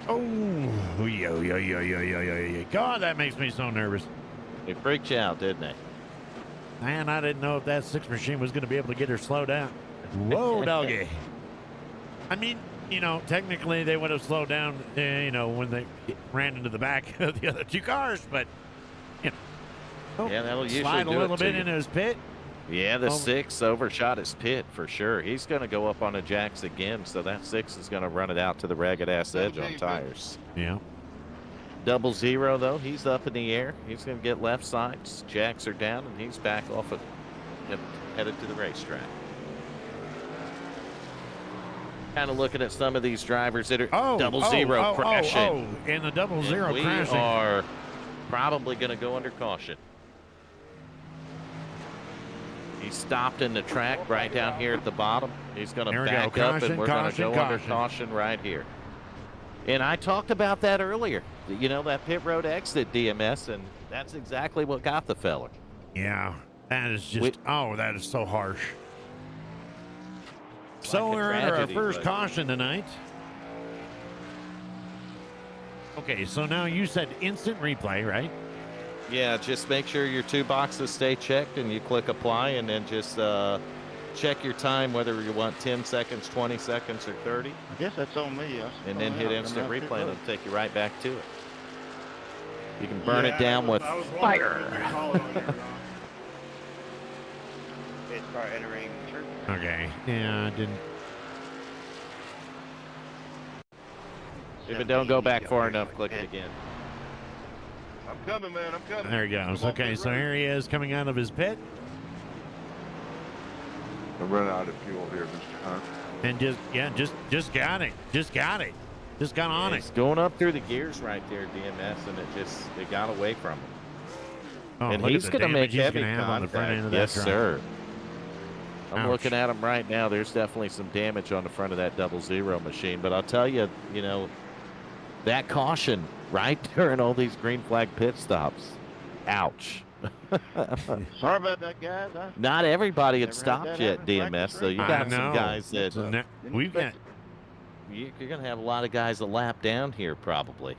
Oh, yo. God, that makes me so nervous. It freaked you out, didn't it? Man, I didn't know if that 6 machine was going to be able to get her slowed down. Whoa, doggy. I mean, you know, technically they would have slowed down, you know, when they ran into the back of the other 2 cars, but, you know, Yeah, that'll usually slide a do little it to bit you. into his pit. Yeah, the 6 overshot his pit for sure. He's going to go up on the jacks again, so that 6 is going to run it out to the ragged ass edge on tires. Yeah. Double zero, though, he's up in the air. He's going to get left sides. Jacks are down, and he's back off of headed to the racetrack. Kind of looking at some of these drivers that are double zero crashing. And the double zero we crashing. We are probably going to go under caution. He stopped in the track right down here at the bottom. He's going to back up, and we're going to go under caution right here. And I talked about that earlier. You know, that pit road exit, DMS, and that's exactly what got the fella. Yeah, that is just, that is so harsh. So we're under our first caution tonight. Okay, so now you said instant replay, right? Yeah, just make sure your 2 boxes stay checked, and you click apply, and then just check your time, whether you want 10 seconds, 20 seconds, or 30. I guess that's on me. And then hit instant replay, and it'll take you right back to it. You can burn it down with fire. Start entering church. Okay, yeah, I didn't. If it don't go back far enough, click it again. I'm coming, man. I'm coming. There he goes. Okay, so here he is coming out of his pit. I'm running out of fuel here, Mr. Hunt. And just got it. Just got it. Just got on It's it. going up through the gears right there, DMS, and it got away from him. Oh, And look he's at the going to make damage he's heavy gonna have on the front end of contact. that Yes, truck. sir. I'm Ouch. looking at him right now. There's definitely some damage on the front of that 00 machine. But I'll tell you, that caution right during all these green flag pit stops. Ouch. Sorry about that, guys. Not everybody had Never had stopped that yet, happen in practice DMS. So you I got some know. guys that We've got, you're going to have a lot of guys a lap down here probably.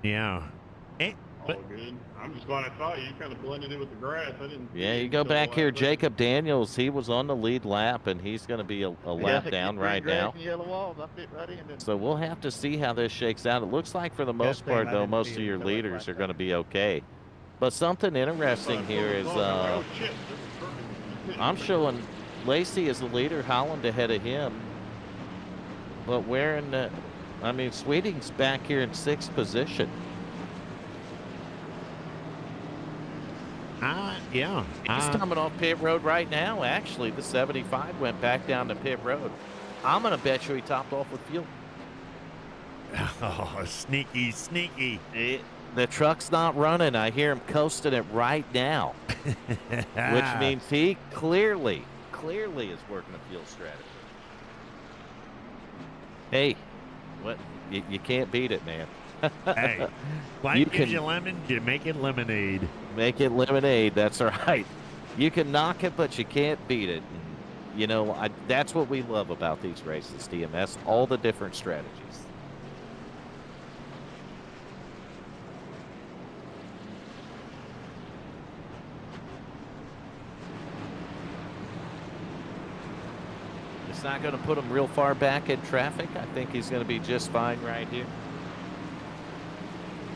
yeah. All good. I'm just glad I saw you. You kind of blended in with the grass. I didn't. Yeah, you go back here, Jacob Daniels. He was on the lead lap, and he's going to be a lap down right now. Yellow walls. I fit right in. So we'll have to see how this shakes out. It looks like for the most thing, part, I though, didn't most see of it your until I leaders flashed are out. going to be okay. But something interesting here is Oh shit! This is perfect. I'm showing Lacey as the leader, Holland ahead of him. But Sweeting's back here in 6th position. Yeah. He's coming off pit road right now. Actually, the 75 went back down to pit road. I'm going to bet you he topped off with fuel. Oh, sneaky. The truck's not running. I hear him coasting it right now, which means he clearly is working a fuel strategy. Hey, what? You can't beat it, man. Hey, life You gives can- you lemon, you make it lemonade. Make it lemonade. That's right. You can knock it, but you can't beat it. And, that's what we love about these races, DMS. All the different strategies. It's not going to put him real far back in traffic. I think he's going to be just fine right here.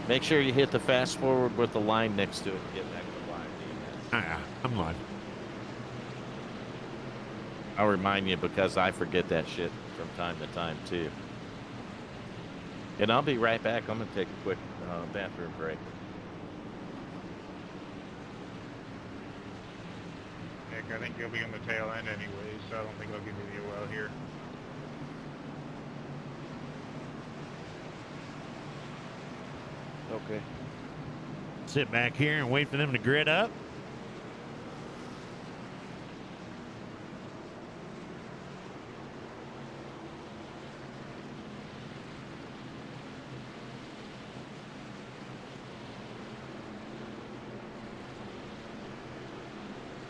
Make sure you hit the fast forward with the line next to it and get back to live, DMS. I'm live. I'll remind you because I forget that shit from time to time too. And I'll be right back. I'm going to take a quick bathroom break. Nick, I think you'll be on the tail end anyway, so I don't think they'll give you the well here. Okay. Sit back here and wait for them to grid up.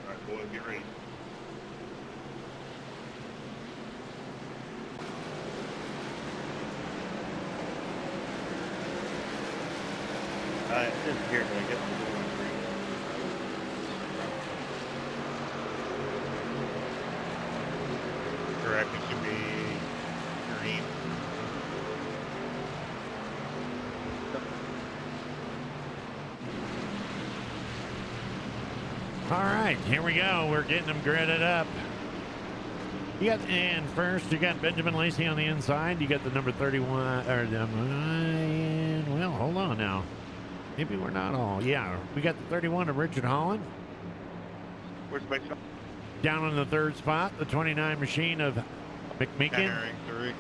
All right, boys, get ready. It's here when I get to the one green. Correct. It should be green. All right, here we go. We're getting them gridded up. And first, you got Benjamin Lacey on the inside. You got the number 31. Well, hold on now. Maybe we're not all. Yeah, we got the 31 of Richard Holland. Where's the base? Down on the 3rd spot, the 29 machine of McMeekin. Entering 3.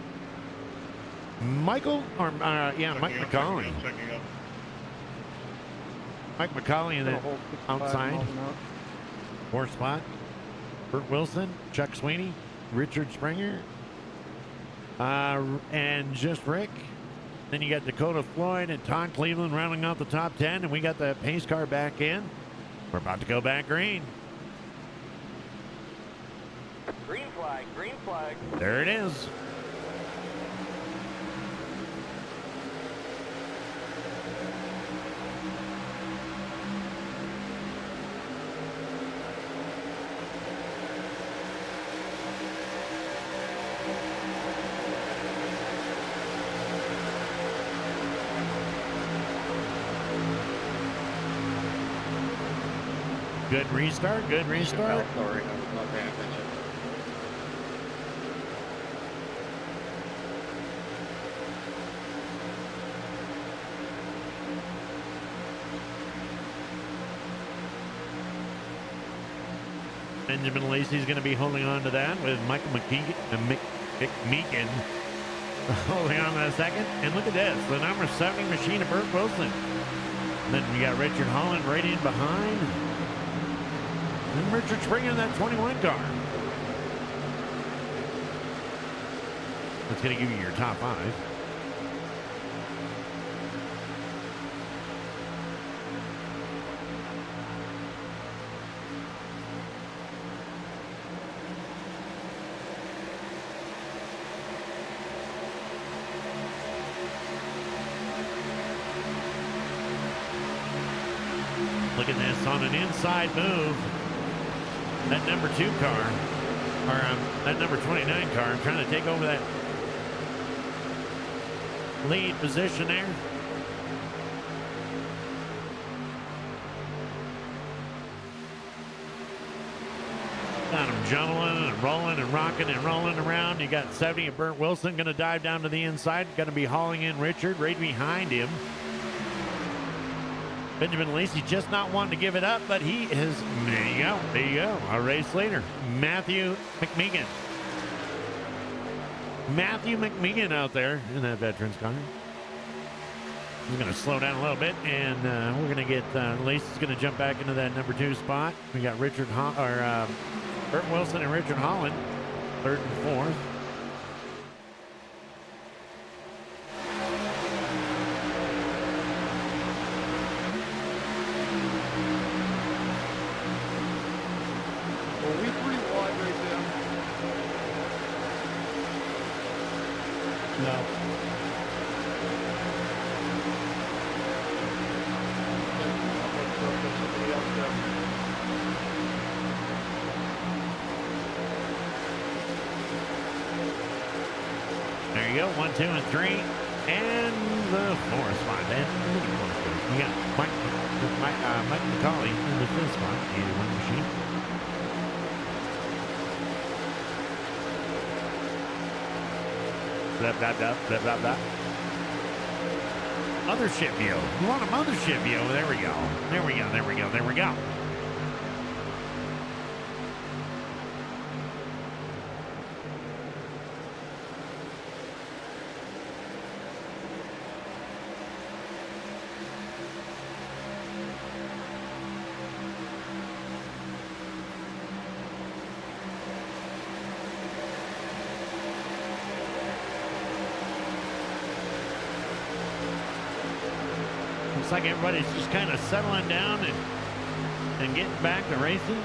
Mike McCauley. Checking up. Mike McCauley in the outside. 4th spot. Bert Wilson, Chuck Sweeney, Richard Springer, and just Rick. Then you got Dakota Floyd and Todd Cleveland rounding out the top 10, and we got the pace car back in. We're about to go back green. Green flag, green flag. There it is. Good restart, good restart. Sorry, I was not paying attention. Benjamin Lacey's going to be holding on to that with Michael McMeekin holding on to that second. And look at this, the number 70 machine of Burt Wilson. And then we got Richard Holland right in behind. And Richard Springer in that 21 car. That's going to give you your top 5. Look at this on an inside move. That number 2 car, or that number 29 car, trying to take over that lead position there. Got him jumbling and rolling and rocking and rolling around. You got 70 of Burt Wilson going to dive down to the inside. Going to be hauling in Richard right behind him. Benjamin Lacey just not wanting to give it up, but he is, there you go, a race leader. Matthew McMeekin. Matthew McMeekin out there in that veterans car. He's going to slow down a little bit, and we're going to get, Lacey's going to jump back into that number 2 spot. We got Burt Wilson and Richard Holland, 3rd and 4th. There you go, 1, 2, and 3, and the 4th spot. Then we got Mike McCauley in the 5th spot. 81 machine. Blah, blah, blah, blah, blah, blah. Mothership view. You want a mothership view? There we go. There we go. There we go. There we go. Looks like everybody's just kind of settling down and getting back to racing.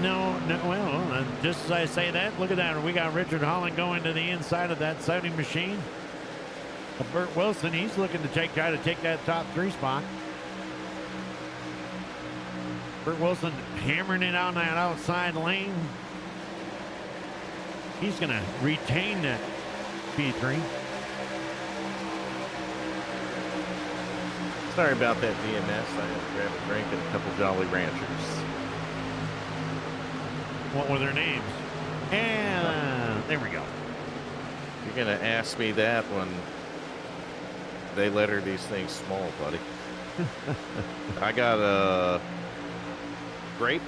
No, well, just as I say that, look at that. We got Richard Holland going to the inside of that 70 machine. Burt Wilson, he's looking to try to take that top 3 spot. Burt Wilson hammering it on that outside lane. He's going to retain that P3. Sorry about that, DMS. I had to grab a drink and a couple Jolly Ranchers. What were their names? And there we go. You're going to ask me that when they letter these things small, buddy. I got a grape.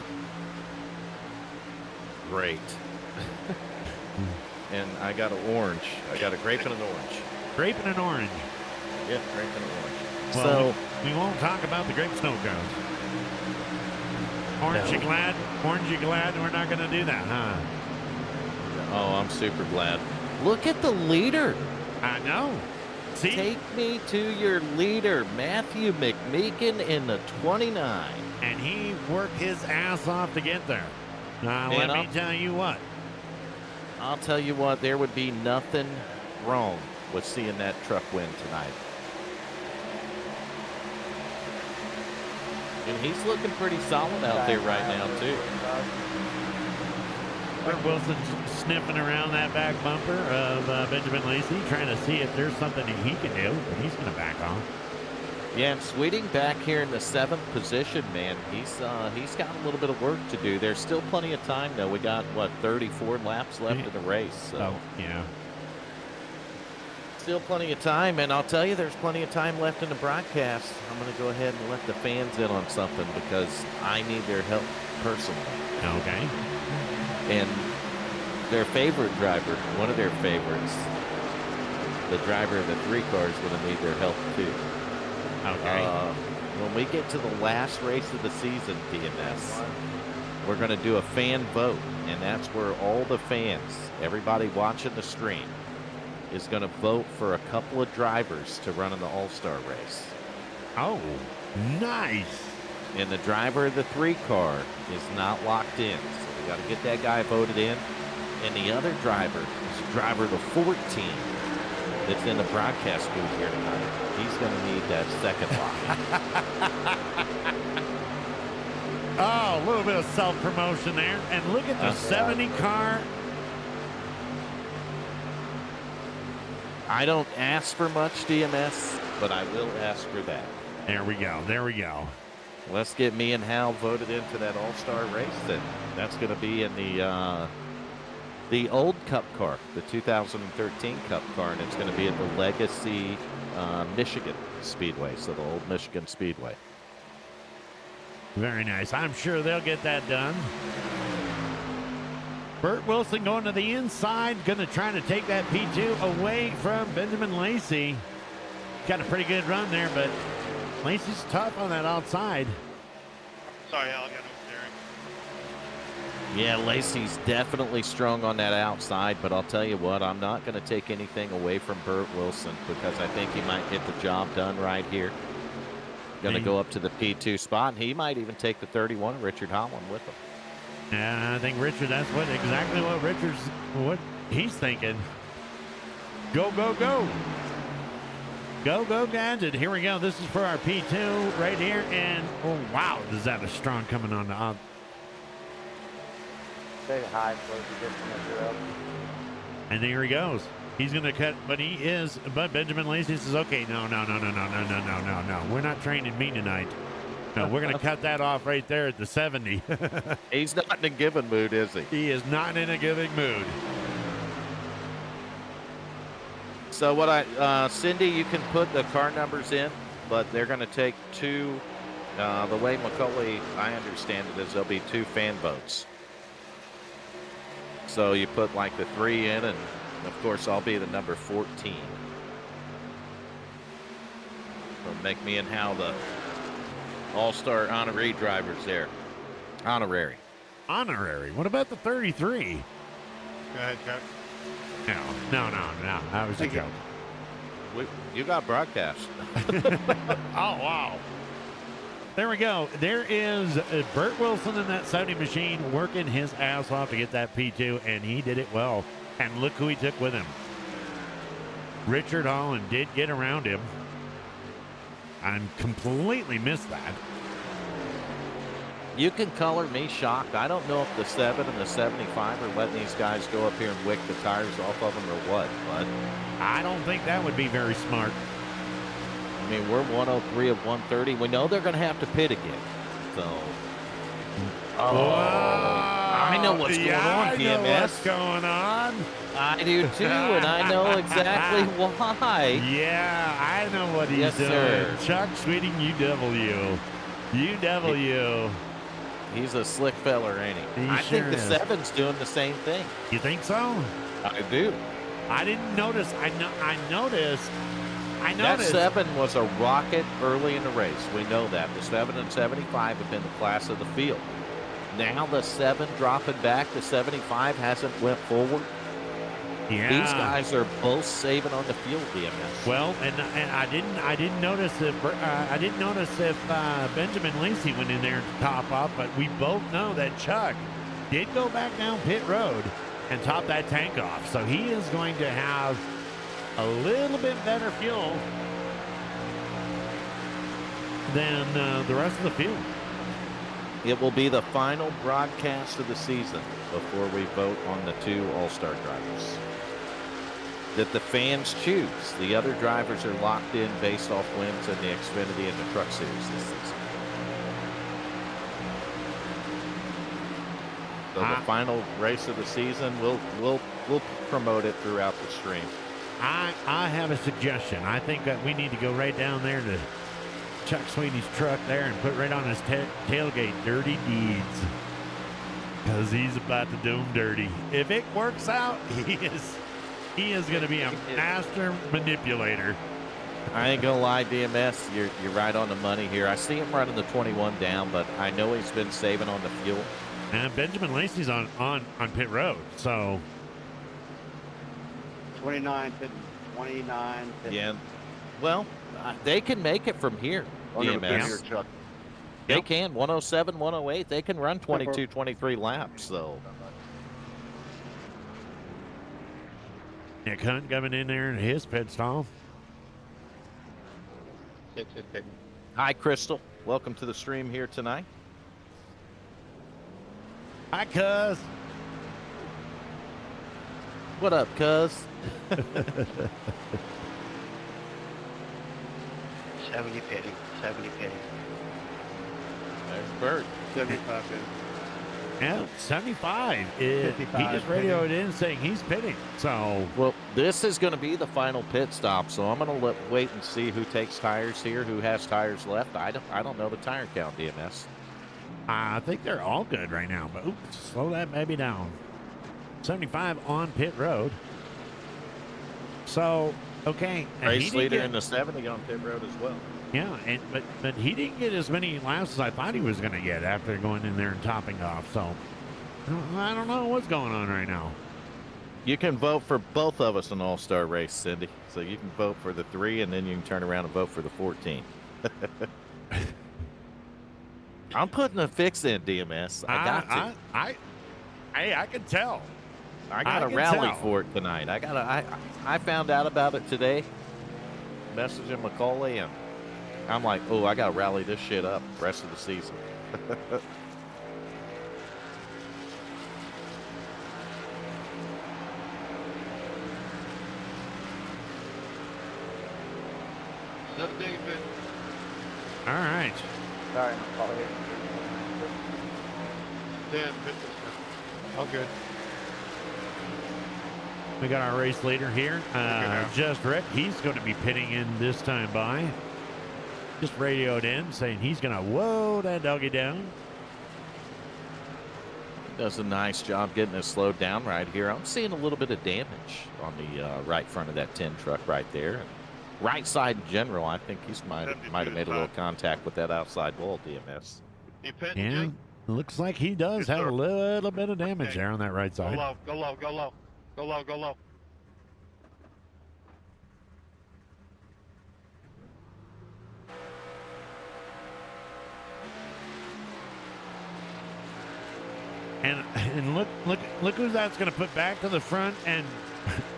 Great. And I got an orange. I got a grape and an orange. Grape and an orange. Yeah, grape and an orange. Well, so we won't talk about the grape snow cones. Orange, No. you glad? Orange, you glad we're not going to do that, huh? oh, I'm super glad. Look at the leader. I know. See? Take me to your leader, Matthew McMeekin in the 29. And he worked his ass off to get there. Now, let me tell you what. I'll tell you what, there would be nothing wrong with seeing that truck win tonight. And he's looking pretty solid out there right now, too. Burt Wilson's sniffing around that back bumper of Benjamin Lacey, trying to see if there's something that he can do, but he's going to back off. Yeah, and Sweeting back here in the 7th position, man. He's got a little bit of work to do. There's still plenty of time, though. We got, 34 laps left in the race. So. Oh, yeah. Still plenty of time, and I'll tell you, there's plenty of time left in the broadcast. I'm going to go ahead and let the fans in on something because I need their help. personally. Okay. And their favorite driver, one of their favorites, the driver of the 3 car is going to need their help too. Okay. When we get to the last race of the season, DMS, we're going to do a fan vote, and that's where all the fans, everybody watching the stream, is going to vote for a couple of drivers to run in the All-Star race. Oh, nice. And the driver of the 3 car is not locked in, so we got to get that guy voted in. And the other driver is driver of the 14 that's in the broadcast booth here tonight. He's going to need that second lock. Oh, a little bit of self-promotion there. And look at the 70 car. I don't ask for much, DMS, but I will ask for that. There we go. There we go. Let's get me and Hal voted into that All-Star race, and that's going to be in the old Cup car, the 2013 Cup car, and it's going to be at the Legacy Michigan Speedway, so the old Michigan Speedway. Very nice. I'm sure they'll get that done. Burt Wilson going to the inside, going to try to take that P2 away from Benjamin Lacey. Got a pretty good run there, but Lacey's tough on that outside. Sorry, Al, I got no steering. Yeah, Lacey's definitely strong on that outside, but I'll tell you what, I'm not going to take anything away from Burt Wilson because I think he might get the job done right here. Going to go up to the P2 spot, and he might even take the 31, Richard Holland, with him. Yeah, I think Richard, that's exactly what he's thinking. Go, go, go. Go, go, Gadget. Here we go. This is for our P2 right here. And, oh, wow, is that a strong coming on the up. Say hi, close the disconnector up. And there he goes. He's going to cut, but Benjamin Lacey says, okay, no. We're not training me tonight. No, we're going to cut that off right there at the 70. He's not in a giving mood, is he? He is not in a giving mood. So Cindy, you can put the car numbers in, but they're going to take 2. The way McCulley, I understand it, is there'll be 2 fan votes. So you put like the 3 in, and of course I'll be the number 14. So make me and Hal the All-Star honorary drivers there. Honorary. What about the 33? Go ahead, Chuck. No. That was a joke. You got broadcast. Oh, wow. There we go. There is Burt Wilson in that 70 machine working his ass off to get that P2, and he did it well. And look who he took with him. Richard Holland did get around him. I completely missed that. You can color me shocked. I don't know if the 7 and the 75 are letting these guys go up here and wick the tires off of them or what, but I don't think that would be very smart. I mean, we're 103 of 130. We know they're going to have to pit again. So, I know what's going on, I know PMS. what's going on. I do too, and I know exactly why. Yeah, I know what he's Yes, doing. sir. Chuck Sweeting, UW. He's a slick feller, ain't he? He I sure think the is. 7's doing the same thing. You think so? I do. I didn't notice. I noticed. That 7 was a rocket early in the race. We know that. The 7 and 75 have been the class of the field. Now the 7 dropping back. The 75 hasn't went forward. Yeah. These guys are both saving on the field, DMS. Well, and I didn't notice if Benjamin Lacey went in there to top off, but we both know that Chuck did go back down pit road and top that tank off. So he is going to have a little bit better fuel than the rest of the field. It will be the final broadcast of the season before we vote on the 2 All-Star drivers that the fans choose. The other drivers are locked in based off wins in the Xfinity and the Truck Series this season. So the final race of the season, we'll promote it throughout the stream. I have a suggestion. I think that we need to go right down there to Chuck Sweeney's truck there and put right on his tailgate, Dirty Deeds. Because he's about to do him dirty. If it works out, he is going to be a master manipulator. I ain't gonna lie, DMS, you're right on the money here. I see him running the 21 down, but I know he's been saving on the fuel. And Benjamin Lacey's on pit road, so 29, 29. Yeah. Well, they can make it from here, I'm gonna pin DMS. here, Chuck. They can, 107, 108. They can run 22, 23 laps, so. Nick Hunt coming in there in his pit stall. Sit. Hi, Crystal. Welcome to the stream here tonight. Hi, cuz. What up, cuz? 70 pitting. 70 pitting. There's Bert. 75 in. Yeah, 75. He 55 just radioed in saying he's pitting. So, Well, this is going to be the final pit stop, so I'm going to wait and see who takes tires here, who has tires left. I don't know the tire count, DMS. I think they're all good right now. But oops, slow that baby down. 75 on pit road. So, okay. and he Race didn't leader get- in the 70 on pit road as well. Yeah, but he didn't get as many laps as I thought he was going to get after going in there and topping off. So I don't know what's going on right now. You can vote for both of us in All-Star race, Cindy. So you can vote for the 3, and then you can turn around and vote for the 14. I'm putting a fix in, DMS. I got to. I can tell. I got I a can rally tell. for it tonight. I found out about it today. Messaging Macaulay, and I'm like, oh, I got to rally this shit up the rest of the season. Another thing, man. All right. Sorry, I'll hit. Dan, pit this one. All good. We got our race leader here. now. Just Rick. He's going to be pitting in this time by. Just radioed in saying he's going to whoa that doggy down. Does a nice job getting it slowed down right here. I'm seeing a little bit of damage on the right front of that 10 truck right there. Right side in general, I think he's might have made a little contact with that outside wall, DMS. You pitting, And Jake? looks like he does Yes, have sir. a little bit of damage Okay. there on that right Go side. low, go low, go low. Go low, go low. And look who that's going to put back to the front and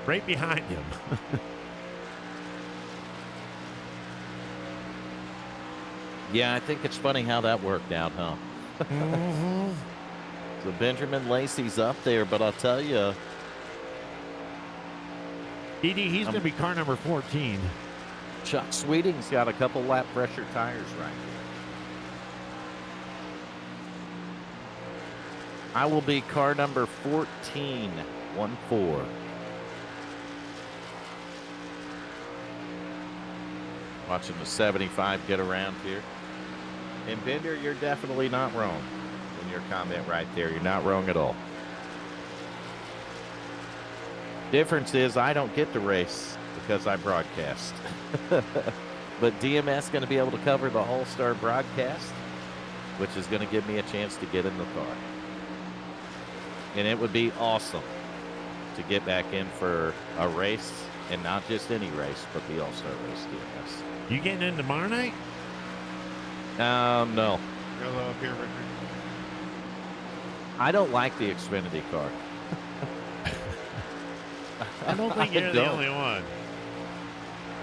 right behind him. Yeah, I think it's funny how that worked out, huh? Mhm. So Benjamin Lacey's up there, but I'll tell you, Edie, he's going to be car number 14. Chuck Sweeting's got a couple lap pressure tires right here. I will be car number 14, 1-4. Watching the 75 get around here. And Bender, you're definitely not wrong in your comment right there. You're not wrong at all. Difference is I don't get to race because I broadcast. But DMS going to be able to cover the All-Star broadcast, which is going to give me a chance to get in the car. And it would be awesome to get back in for a race, and not just any race, but the All-Star race, DMS. You getting in tomorrow night? No. Go low up here, Richard. I don't like the Xfinity car. I don't think I you're the don't. only one.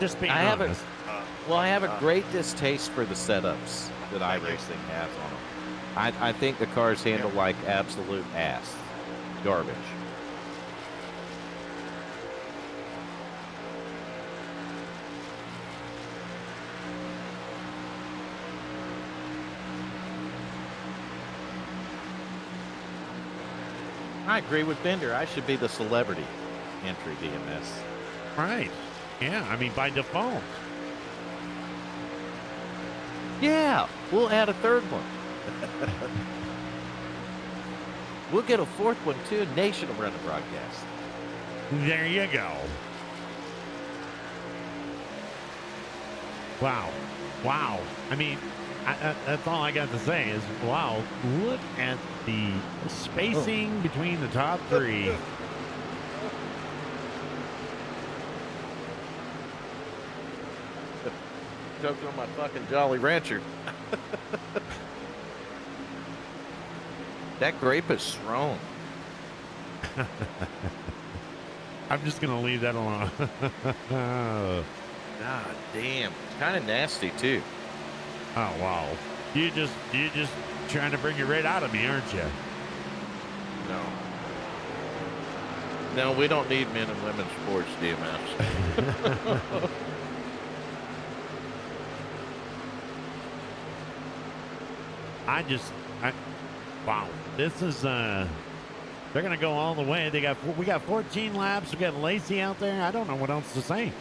Just being I have a- honest. Well, I have a great distaste for the setups that iRacing has on them. I think the cars handle like absolute ass. Garbage. I agree with Bender. I should be the celebrity entry, DMS. Right. Yeah, I mean, by default. Yeah, we'll add a third one. We'll get a fourth one, too. Nation will run the broadcast. There you go. Wow. Wow. I mean, that's all I got to say is, wow, look at the spacing between the top three. Joking on my fucking Jolly Rancher. That grape is strong. I'm just going to leave that alone. God damn. It's kind of nasty, too. Oh, wow. You just trying to bring it right out of me, aren't you? No. No, we don't need men and women's sports, DMS. Wow. This is, they're going to go all the way. We got 14 laps. We got Lacey out there. I don't know what else to say.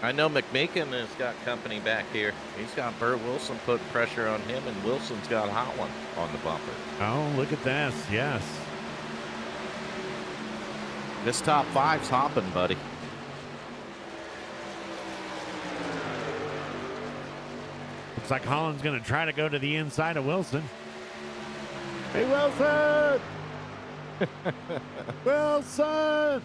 I know McMeekin has got company back here. He's got Burt Wilson putting pressure on him, and Wilson's got Holland on the bumper. Oh, look at this. Yes. This top five's hopping, buddy. Looks like Holland's going to try to go to the inside of Wilson. Hey, Wilson! Wilson!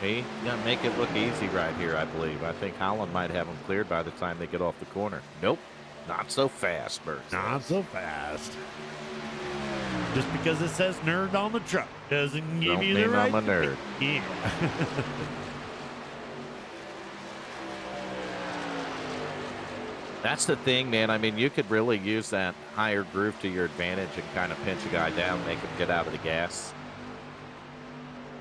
He's going to make it look easy right here, I believe. I think Holland might have him cleared by the time they get off the corner. Nope. Not so fast, Bert. Not so fast. Just because it says nerd on the truck doesn't give Don't you the mean right. I'm a nerd. Yeah. That's the thing, man. I mean, you could really use that higher groove to your advantage and kind of pinch a guy down, make him get out of the gas.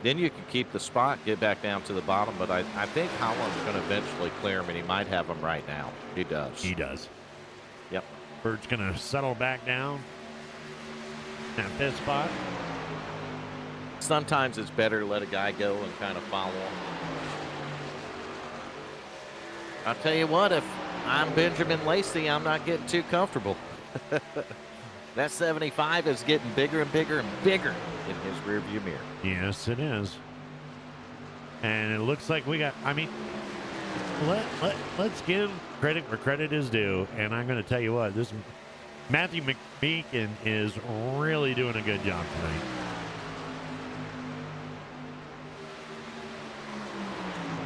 Then you can keep the spot, get back down to the bottom. But I think Holland's going to eventually clear him, and he might have him right now. He does. He does. Yep. Bird's going to settle back down at this spot. Sometimes it's better to let a guy go and kind of follow him. I'll tell you what, if I'm Benjamin Lacey, I'm not getting too comfortable. That 75 is getting bigger and bigger and bigger in his rearview mirror. Yes, it is. And it looks like we got, I mean, let's give credit where credit is due. And I'm going to tell you what, this Matthew McMeekin is really doing a good job tonight.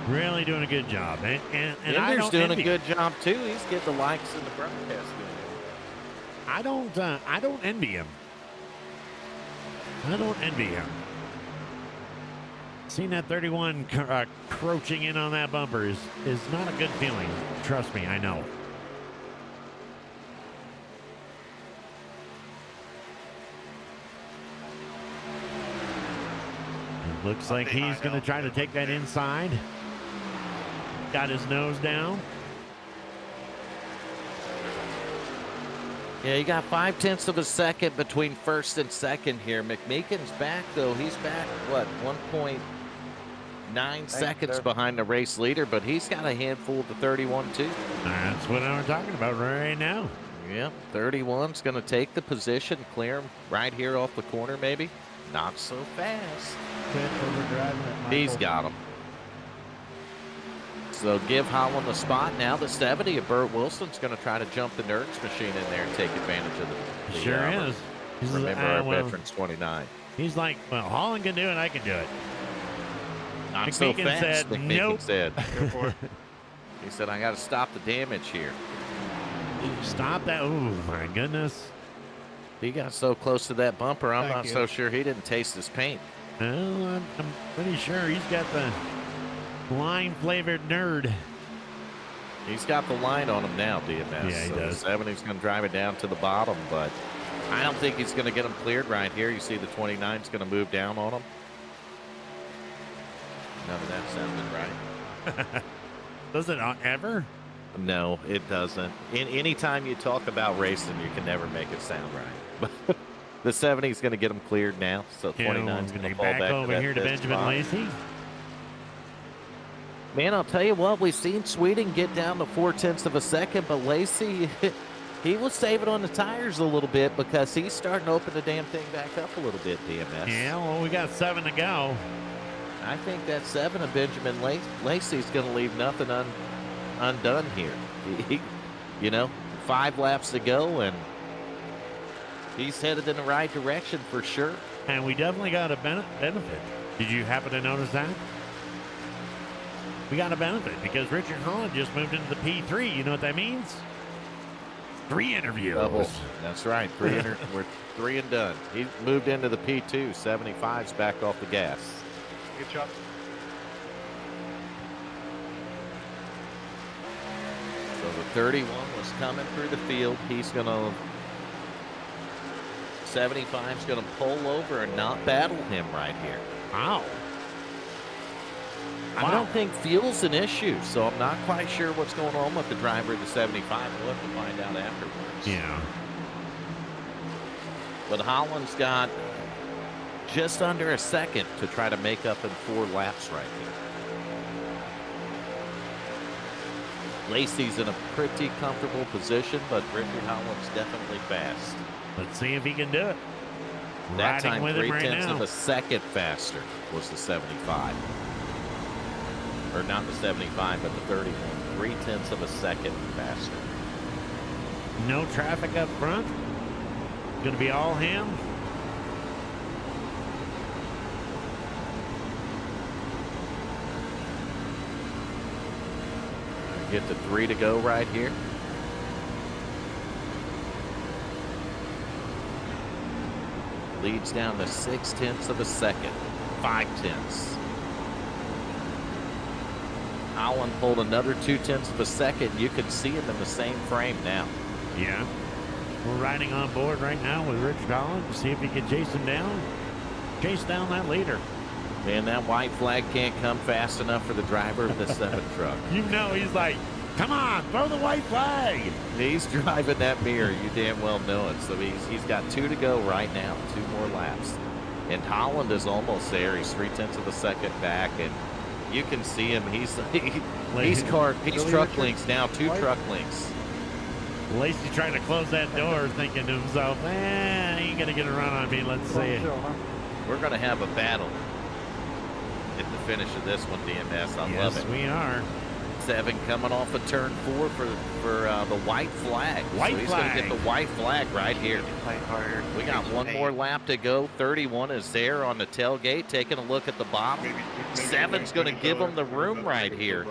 Really doing a good job. And I Ender's don't doing envy a good job, too. He's getting the likes in the broadcast. I don't envy him. I don't envy him. Seeing that 31 crouching in on that bumper is not a good feeling. Trust me, I know. It looks like he's going to try to take that inside. Got his nose down. Yeah, you got 0.5 of a second between first and second here. McMeekin's back, though. He's back, what, 1.9 seconds behind the race leader, but he's got a handful of the 31, too. That's what I'm talking about right now. Yep, 31's going to take the position, clear him right here off the corner, maybe. Not so fast. He's got him. So give Holland the spot. Now the 70 of Burt Wilson's going to try to jump the Nerds machine in there and take advantage of the Sure is. Remember our veterans 29. He's like, well, Holland can do it, I can do it. Not so McMeekin fast, said, McMeekin nope. said. He said, I got to stop the damage here. Stop that. Oh, my goodness. He got so close to that bumper, I'm not so sure he didn't taste his paint. Well, I'm pretty sure he's got the lime-flavored nerd. He's got the line on him now, DMS. Yeah, he so does. The 70's going to drive it down to the bottom, but I don't think he's going to get him cleared right here. You see the 29's going to move down on him. None of that sounded right. Does it ever? No, it doesn't. Anytime you talk about racing, you can never make it sound right. But the 70's going to get him cleared now, so 29's going to fall back back over here to Benjamin spot. Lacey. Man, I'll tell you what, we've seen Sweeting get down to 0.4 of a second, but Lacey, He was saving on the tires a little bit because he's starting to open the damn thing back up a little bit, DMS. Yeah, well, we got 7 to go. I think that 7 of Benjamin Lacey's going to leave nothing undone here. You know, 5 laps to go, and he's headed in the right direction for sure. And we definitely got a benefit. Did you happen to notice that? We got a benefit because Richard Holland just moved into the P3. You know what that means? 3 interviews. Double. That's right. We're 3 and done. He moved into the P2. 75's back off the gas. Good job. So the 31 was coming through the field. He's going to 75's going to pull over and not battle him right here. Wow. I don't think fuel's an issue, so I'm not quite sure what's going on with the driver of the 75. We'll have to find out afterwards. Yeah. But Holland's got just under a second to try to make up in 4 laps right here. Lacey's in a pretty comfortable position, but Richard Holland's definitely fast. Let's see if he can do it. That Riding time, with him 3/10 right now. of a second faster was the 75. Or not the 75, but the 31. 3/10 of a second faster. No traffic up front. Going to be all him. Get to 3 to go right here. Leads down to 6/10 of a second. 5/10. Holland pulled another 2/10 of a second. You can see him in the same frame now. Yeah. We're riding on board right now with Richard Holland to see if he can chase him down. Chase down that leader. Man, that white flag can't come fast enough for the driver of the 7 truck. You know, he's like, come on, throw the white flag. He's driving that mirror. You damn well know it. So he's got 2 to go right now. 2 more laps. And Holland is almost there. He's 3/10 of a second back, and you can see him. He's truck links now. 2 truck links. Lacey trying to close that door, thinking to himself, he ain't going to get a run on me. Let's see. We're going to have a battle at the finish of this one, DMS. I love it. Yes, we are. 7 coming off of turn 4 for the white flag. White so he's flag. going to get the white flag right here. Fight harder. We got 1 more lap to go. 31 is there on the tailgate, taking a look at the bottom. 7's going to give him the room right here.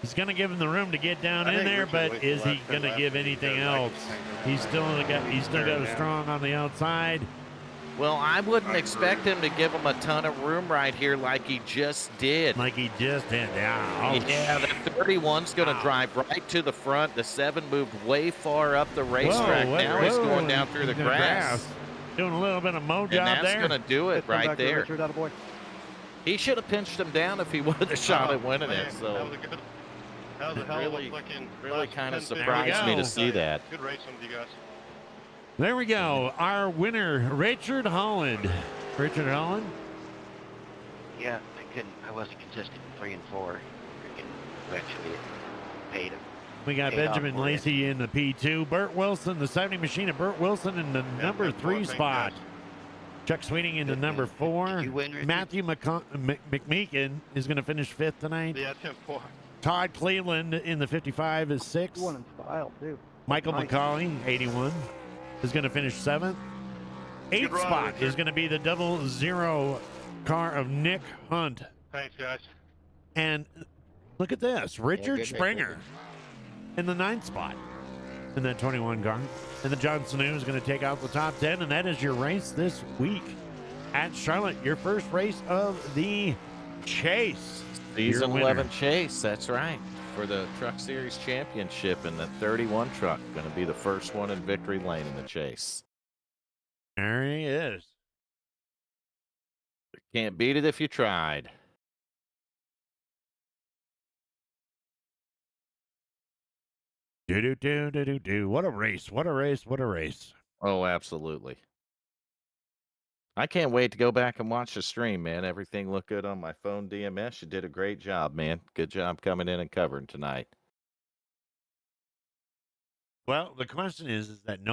He's going to give him the room to get down in there, but is he going to give anything else? He's still got a strong on the outside. Well, I wouldn't expect him to give him a ton of room right here like he just did. Like he just did. Yeah, Yeah, the 31's going to drive right to the front. The 7 moved way far up the racetrack. Now he's going down through the grass. Doing a little bit of mow And job that's there. going to do it right there. He should have pinched him down if he would have shot at winning it. That So was a good. That was a hell of a looking. really kind of 10-10 surprised me to see that. Good racing with you guys. There we go. Our winner, Richard Holland. Richard Holland? Yeah, I wasn't consistent in 3 and 4. Freaking actually paid him. We got Paid off Benjamin for it. Lacey in the P2. Burt Wilson, the 70 machine of Burt Wilson in the number 3 spot. Chuck Sweeting in the number 4. Did you win, Richard? Matthew McMeekin is going to finish 5th tonight. Yeah, 10-4. Todd Cleveland in the 55 is 6th. One in style, too. Michael Nice. McCauley, 81, is going to finish 7th. 8th run, spot Richard. is going to be the 00 car of Nick Hunt. Thanks, guys. And look at this, Richard good race, Springer in the 9th spot in that 21 car. And the Johnson is going to take out the top 10, and that is your race this week at Charlotte. Your first race of the chase. Season Your 11 winner. chase, that's right, for the Truck Series Championship, and the 31 truck going to be the first one in victory lane in the chase. There he is. Can't beat it if you tried. Do. What a race. What a race. What a race. Oh, absolutely. I can't wait to go back and watch the stream, man. Everything looked good on my phone, DMS. You did a great job, man. Good job coming in and covering tonight. Well, the question is that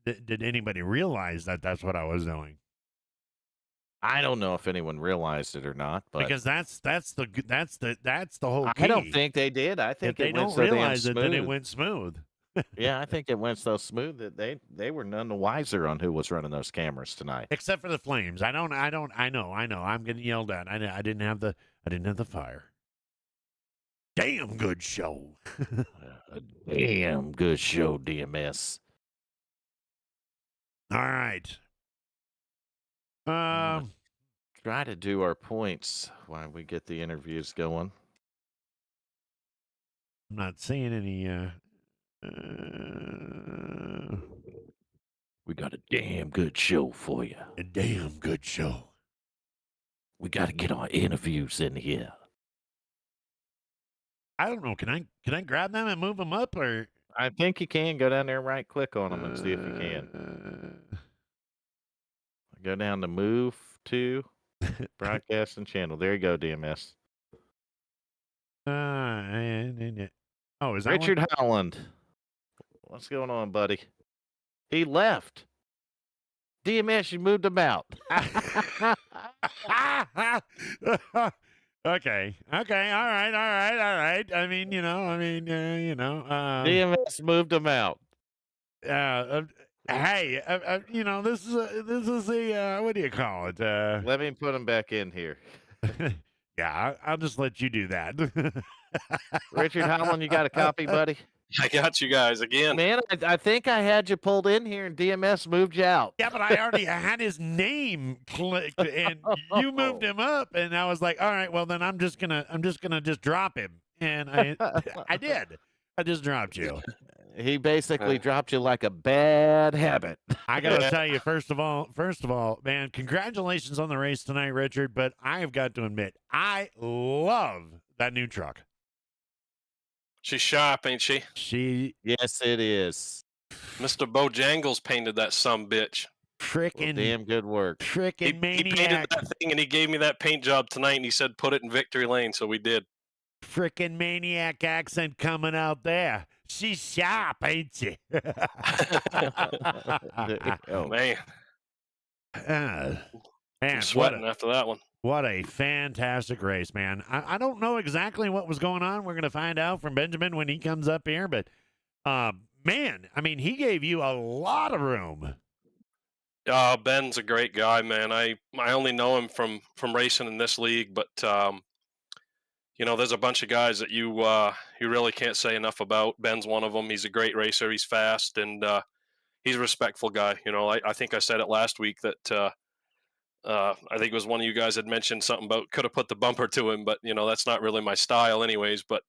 did anybody realize that that's what I was doing? I don't know if anyone realized it or not, but Because that's the whole I don't key. think they did. I If think they it went don't so damn realize it, then it smooth. went smooth. Yeah, I think it went so smooth that they were none the wiser on who was running those cameras tonight. Except for the flames. I know. I'm getting yelled at. I didn't have the fire. Damn good show. A damn good show, DMS. All right. Try to do our points while we get the interviews going. I'm not seeing any. We got a damn good show for you. A damn good show. We got to get our interviews in here. I don't know. Can I grab them and move them up, or I think you can go down there and right click on them and see if you can. Go down to move to broadcasting channel. There you go, DMS. Oh, is that Richard Howland. What's going on, buddy? He left. DMS, you moved him out. Okay. All right. I mean, DMS moved him out. Hey, this is a what do you call it? Let me put him back in here. Yeah, I'll just let you do that. Richard Howland, you got a copy, buddy? I got you guys again. Man, I think I had you pulled in here and DMS moved you out. Yeah, but I already had his name clicked, and you moved him up, and I was like, all right, well then I'm just gonna drop him, and I did. I just dropped you. He basically dropped you like a bad habit. I got to tell you, first of all, man, congratulations on the race tonight, Richard. But I have got to admit, I love that new truck. She's sharp, ain't she? Yes, it is. Mr. Bojangles painted that sumbitch. Frickin' damn good work. He Frickin' painted maniac. that thing, and he gave me that paint job tonight, and he said put it in victory lane, so we did. Frickin' maniac accent coming out there. She's sharp, ain't she? Oh, Man, Man, I'm sweating after that one. what a fantastic race, man. I don't know exactly what was going on. We're going to find out from Benjamin when he comes up here. But, man, I mean, he gave you a lot of room. Ben's a great guy, man. I only know him from racing in this league, but there's a bunch of guys that you really can't say enough about. Ben's one of them. He's a great racer. He's fast, and he's a respectful guy. I think I said it last week that I think it was one of you guys had mentioned something about could have put the bumper to him, but that's not really my style, anyways. But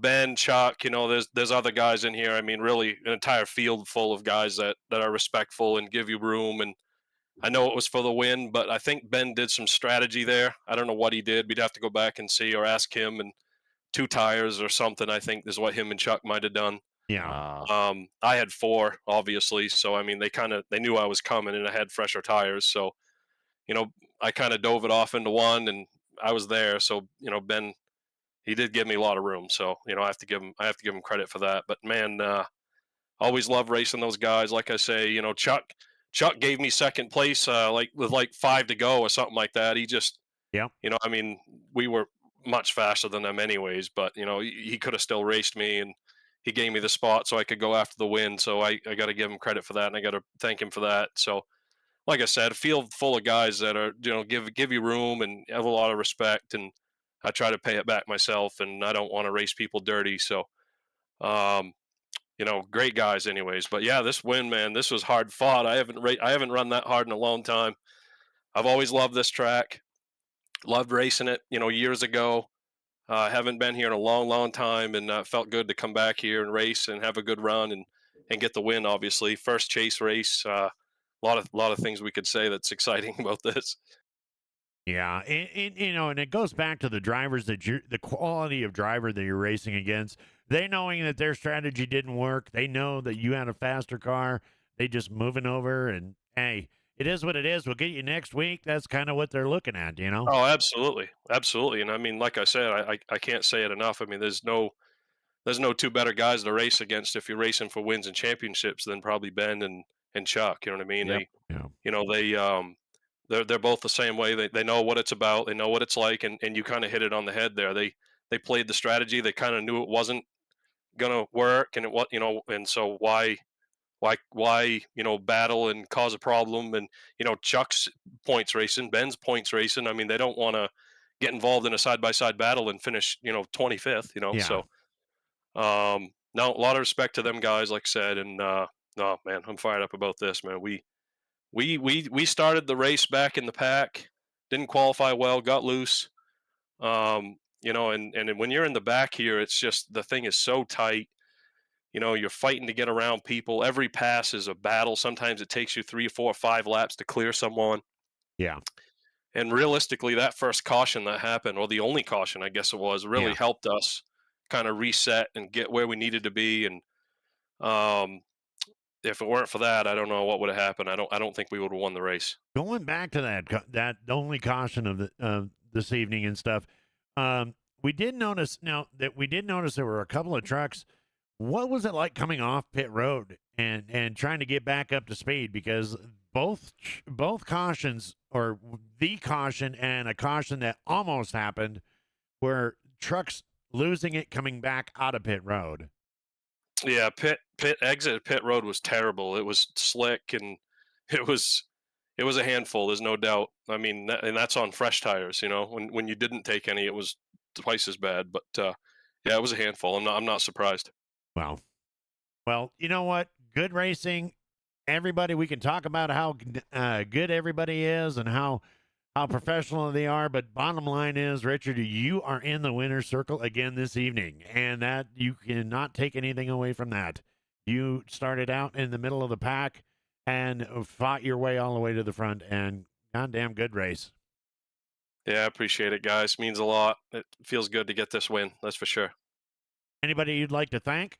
Ben, Chuck, there's other guys in here. I mean, really, an entire field full of guys that are respectful and give you room. And I know it was for the win, but I think Ben did some strategy there. I don't know what he did. We'd have to go back and see or ask him. And 2 tires or something, I think, is what him and Chuck might have done. Yeah. I had 4, obviously. So, I mean, they knew I was coming and I had fresher tires. So, I kind of dove it off into one and I was there. So, Ben, he did give me a lot of room. So, I have to give him credit for that. But man, always love racing those guys. Like I say, Chuck gave me second place, with 5 to go or something like that. He just, Yeah. I mean, we were much faster than them anyways, but he could have still raced me, and he gave me the spot so I could go after the win. So I got to give him credit for that, and I got to thank him for that. So, like I said, a field full of guys that are, give you room and have a lot of respect, and I try to pay it back myself, and I don't want to race people dirty. So, great guys anyways. But yeah, this win, man, this was hard fought. I haven't run that hard in a long time. I've always loved this track. Loved racing it, years ago. Haven't been here in a long, long time, and felt good to come back here and race and have a good run and get the win. Obviously, first chase race. A lot of things we could say that's exciting about this. Yeah, and it goes back to the drivers the quality of driver that you're racing against. They knowing that their strategy didn't work. They know that you had a faster car. They just moving over, and hey, it is what it is. We'll get you next week. That's kind of what they're looking at, Oh, absolutely, absolutely. And I mean, like I said, I can't say it enough. I mean, there's no there's no two better guys to race against if you're racing for wins and championships than probably Ben and Chuck. You know what I mean? Yep. They're both the same way. They know what it's about. They know what it's like, and you kind of hit it on the head there. They played the strategy. They kind of knew it wasn't gonna work, and and so why battle and cause a problem. And Chuck's points racing, Ben's points racing. I mean, they don't want to get involved in a side by side battle and finish 25th. Yeah. So no, a lot of respect to them guys, like I said. And no, man, I'm fired up about this, man. We started the race back in the pack, didn't qualify well, got loose. And when you're in the back here, it's just the thing is so tight. You're fighting to get around people. Every pass is a battle. Sometimes it takes you 3, 4, 5 laps to clear someone. Yeah. And realistically, that first caution that happened, or the only caution, I guess it was, really helped us kind of reset and get where we needed to be. And if it weren't for that, I don't know what would have happened. I don't think we would have won the race. Going back to that only caution of this evening and stuff, we did notice there were a couple of trucks. What was it like coming off pit road and trying to get back up to speed? Because both cautions, or the caution and a caution that almost happened, were trucks losing it coming back out of pit road. Yeah, exit pit road was terrible. It was slick, and it was a handful. There's no doubt. I mean, and that's on fresh tires. When you didn't take any, it was twice as bad. But yeah, it was a handful. I'm not surprised. Well, you know what? Good racing. Everybody, we can talk about how good everybody is and how professional they are, but bottom line is, Richard, you are in the winner's circle again this evening, and that you cannot take anything away from that. You started out in the middle of the pack and fought your way all the way to the front, and goddamn good race. Yeah, I appreciate it, guys. Means a lot. It feels good to get this win, that's for sure. Anybody you'd like to thank?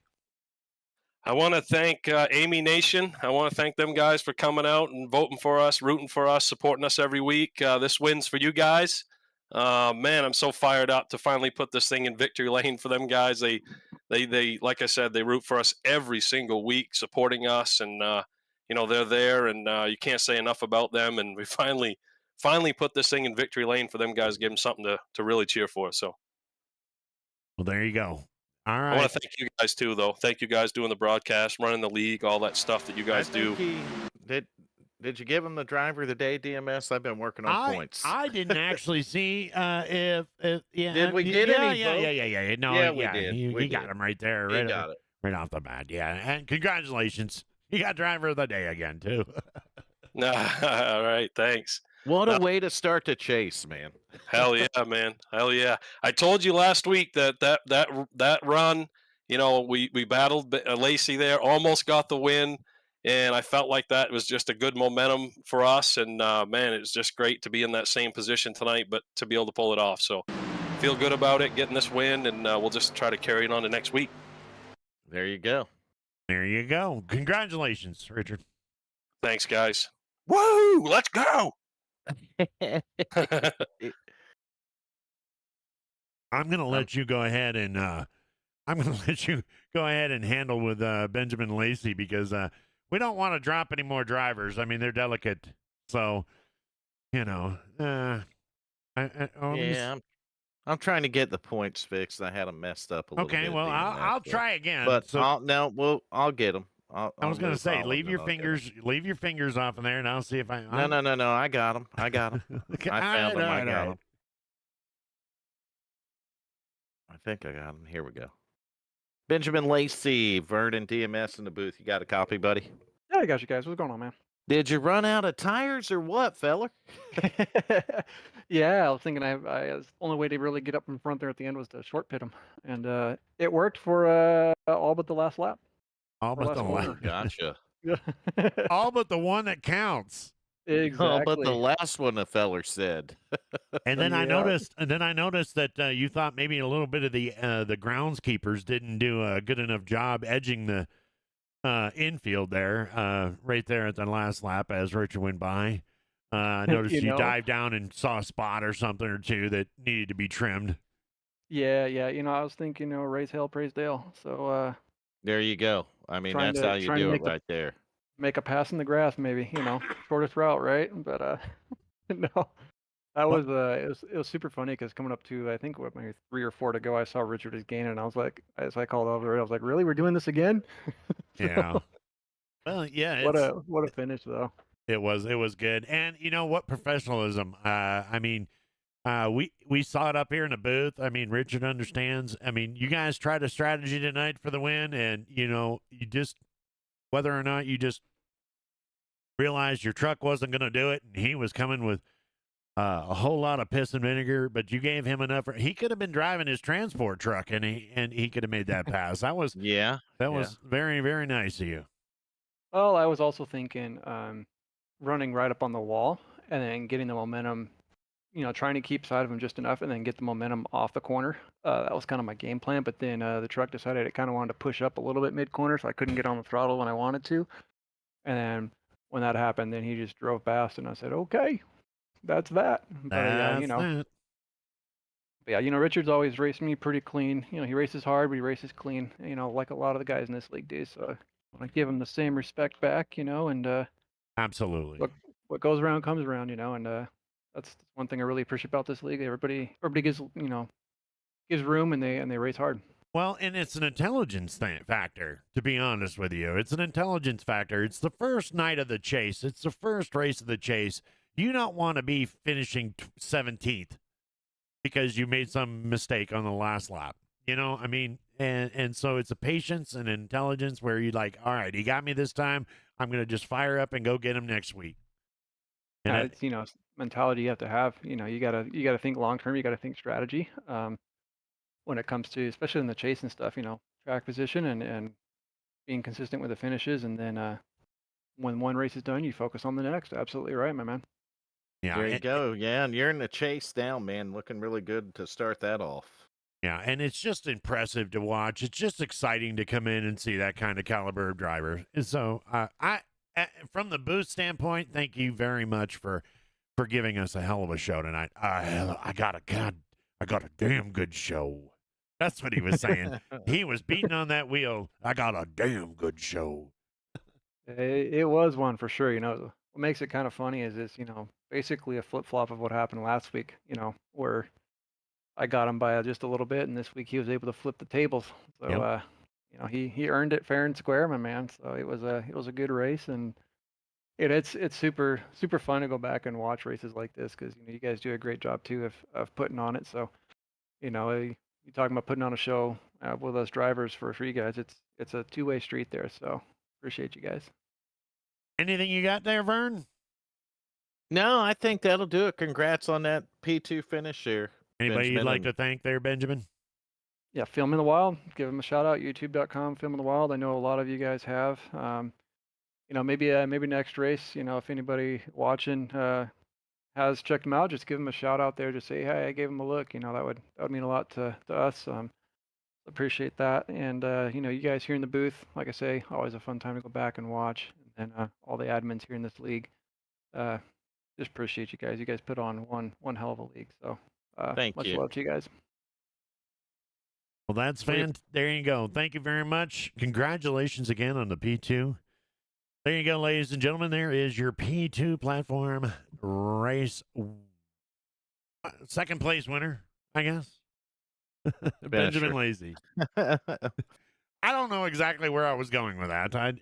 I want to thank Amy Nation. I want to thank them guys for coming out and voting for us, rooting for us, supporting us every week. This win's for you guys. Man, I'm so fired up to finally put this thing in victory lane for them guys. They like I said, they root for us every single week, supporting us, and they're there, and you can't say enough about them. And we finally put this thing in victory lane for them guys, give them something to really cheer for. So, well, there you go. All right. I want to thank you guys too, though. Thank you guys doing the broadcast, running the league, all that stuff that you guys do. Did you give him the driver of the day, DMS? I've been working on points. I didn't actually see if Did we get any? Yeah. No, yeah, we did. He got him right there. He got it right off the bat. Yeah, and congratulations. You got driver of the day again too. All right, thanks. What a way to start the chase, man. Hell yeah, man. Hell yeah. I told you last week that run, we battled Lacey there, almost got the win, and I felt like that was just a good momentum for us. And man, it was just great to be in that same position tonight, but to be able to pull it off. So feel good about it, getting this win, and we'll just try to carry it on to next week. There you go. There you go. Congratulations, Richard. Thanks, guys. Woo! Let's go. I'm gonna let you go ahead and handle with Benjamin Lacey, because we don't want to drop any more drivers. I mean, they're delicate, so I'm trying to get the points fixed. I had them messed up a little bit. Okay, well, I'll try again. But so, I'll get them. I was going to say, leave your fingers off in there, and I'll see if I. No. I got them. I found them. I got them. I think I got them. Here we go. Benjamin Lacey, Vernon DMS in the booth. You got a copy, buddy? Yeah, I got you guys. What's going on, man? Did you run out of tires or what, fella? Yeah, I was thinking I the only way to really get up in front there at the end was to short pit them, and it worked for all but the last lap. All but the one. Gotcha. All but the one that counts. Exactly. All but the last one, the feller said. And then I noticed that you thought maybe a little bit of the groundskeepers didn't do a good enough job edging the infield there, right there at the last lap as Richard went by. I noticed you dived down and saw a spot or something or two that needed to be trimmed. Yeah, yeah. I was thinking, raise hell, praise Dale. So There you go. I mean, trying that's how to you trying to do it make the right there. make a pass in the grass, maybe. Shortest route, right? But no, that Well, was it was super funny because coming up to I think what maybe 3 or 4 to go, I saw Richard was gaining, and I was like, as I called over, I was like, really, we're doing this again? yeah. So Well, yeah, what a finish though. it was good. And you know what professionalism. I mean, we saw it up here in the booth. I mean, Richard understands. I mean, you guys tried a strategy tonight for the win, and you just whether or not you just realized your truck wasn't going to do it, and he was coming with a whole lot of piss and vinegar, but you gave him enough. He could have been driving his transport truck, and he could have made that pass. That was Yeah. that Yeah. was very very nice of you. Well, I was also thinking running right up on the wall and then getting the momentum, trying to keep side of him just enough and then get the momentum off the corner. That was kind of my game plan. But then the truck decided it kind of wanted to push up a little bit mid corner, so I couldn't get on the throttle when I wanted to. And then when that happened, then he just drove past, and I said, "Okay, that's that." But That's that. Richard's always racing me pretty clean. He races hard, but he races clean. Like a lot of the guys in this league do. So I want to give him the same respect back. And Absolutely. what goes around comes around. And that's one thing I really appreciate about this league. Everybody gives room, and they race hard. Well, and it's an intelligence factor, to be honest with you. It's an intelligence factor. It's the first night of the chase. It's the first race of the chase. You don't want to be finishing 17th because you made some mistake on the last lap. I mean, and so it's a patience and intelligence where you're like, all right, he got me this time. I'm going to just fire up and go get him next week. And It's mentality you have to have. You gotta think long term. You gotta think strategy. When it comes to especially in the chase and stuff. Track position and being consistent with the finishes, and then when one race is done, you focus on the next. Absolutely right, my man. yeah, There you go. Yeah, and you're in the chase now, man. Looking really good to start that off. yeah, and it's just impressive to watch. It's just exciting to come in and see that kind of caliber of driver. And so, from the booth standpoint, thank you very much for giving us a hell of a show tonight. I got a damn good show. That's what he was saying. He was beating on that wheel. I got a damn good show. It was one for sure. What makes it kind of funny is it's basically a flip flop of what happened last week. Where I got him by just a little bit, and this week he was able to flip the tables. So Yep. he earned it fair and square, my man. So it was a good race, and it's super super fun to go back and watch races like this because you guys do a great job too of putting on it. So you talking about putting on a show with us drivers for you guys. It's a two-way street there. So appreciate you guys. Anything you got there, Vern? No, I think that'll do it. Congrats on that P2 finish there. Anybody you'd Benjamin, like to thank there, Benjamin? Yeah, Film in the Wild. Give them a shout out. YouTube.com. Film in the Wild. I know a lot of you guys have. Maybe next race. If anybody watching has checked them out, just give them a shout out there. Just say, hey, I gave them a look. That would mean a lot to us. Appreciate that. And you guys here in the booth, like I say, always a fun time to go back and watch. And all the admins here in this league, just appreciate you guys. You guys put on one hell of a league. So Thank much you. love to you guys. Well, that's There you go. Thank you very much. Congratulations again on the P2. There you go, ladies and gentlemen. There is your P2 platform race second place winner, I guess. Benjamin Lazy. I don't know exactly where I was going with that.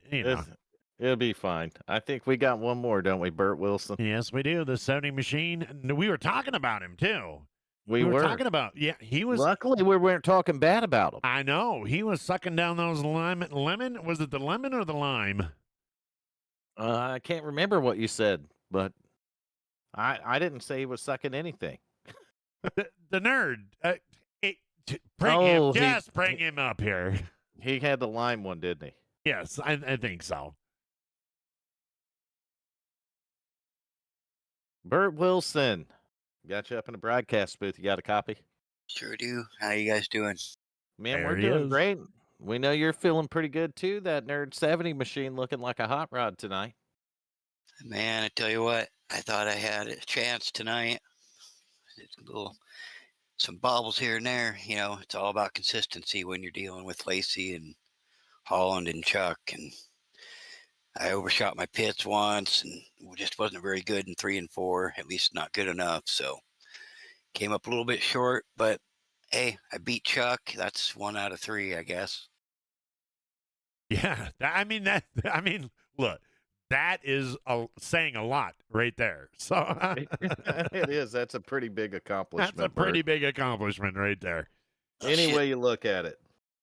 It'll be fine. I think we got one more, don't we, Burt Wilson? Yes, we do. The 70 machine. We were talking about him too. We were talking about. Yeah, he was. Luckily, we weren't talking bad about him. I know he was sucking down those lemon. Was it the lemon or the lime? I can't remember what you said, but I didn't say he was sucking anything. The nerd. Bring him up here. He had the lime one, didn't he? Yes, I think so. Burt Wilson, got you up in the broadcast booth. You got a copy? Sure do. How you guys doing? Man, There we're he doing is. great. We know you're feeling pretty good too. That Nerd 70 machine looking like a hot rod tonight. Man, I tell you what, I thought I had a chance tonight. It's a little some bobbles here and there. You know, it's all about consistency when you're dealing with Lacey and Holland and Chuck. And I overshot my pits once and just wasn't very good in 3 and 4, at least not good enough. So came up a little bit short, but hey, I beat Chuck. That's 1 out of 3, I guess. Yeah, I mean that. I mean, look, that is saying a lot right there. So It is. That's a pretty big accomplishment. that's a pretty Bert. big accomplishment right there. Any Shit. way you look at it.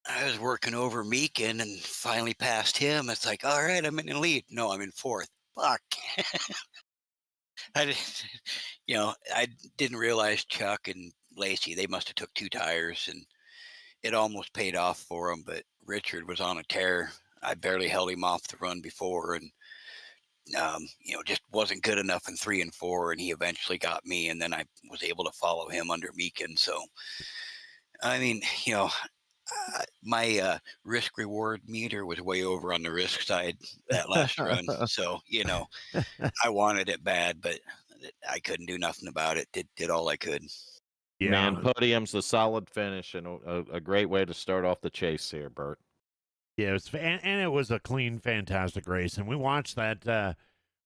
I was working over Meekin and finally passed him. It's like, all right, I'm in the lead. No, I'm in 4th. Fuck. I didn't realize Chuck and Lacey, they must have took 2 tires, and it almost paid off for them. But Richard was on a tear. I barely held him off the run before, and just wasn't good enough in 3 and 4. And he eventually got me, and then I was able to follow him under Meekin. So, I mean, my risk reward meter was way over on the risk side that last run. So, I wanted it bad, but I couldn't do nothing about it. Did all I could. Yeah, Man, podium's a solid finish and a great way to start off the chase here, Bert. yeah, and it was a clean, fantastic race, and we watched that.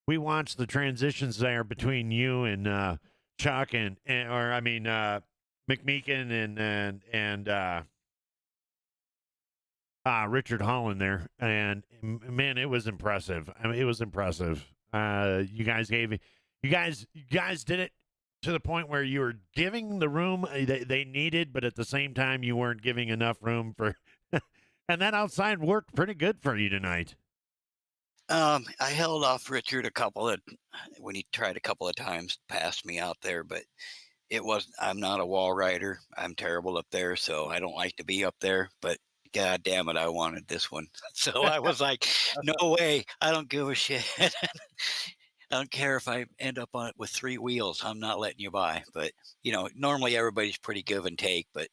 We watched the transitions there between you and Chuck McMeekin and Richard Holland there, and man, it was impressive. I mean, it was impressive. You guys did it to the point where you were giving the room they needed, but at the same time, you weren't giving enough room for. And that outside worked pretty good for you tonight. I held off Richard when he tried a couple of times to pass me out there, but I'm not a wall rider. I'm terrible up there, so I don't like to be up there, but God damn it, I wanted this one. So I was like, no way. I don't give a shit. I don't care if I end up on it with 3 wheels. I'm not letting you by. But, normally everybody's pretty give and take, but,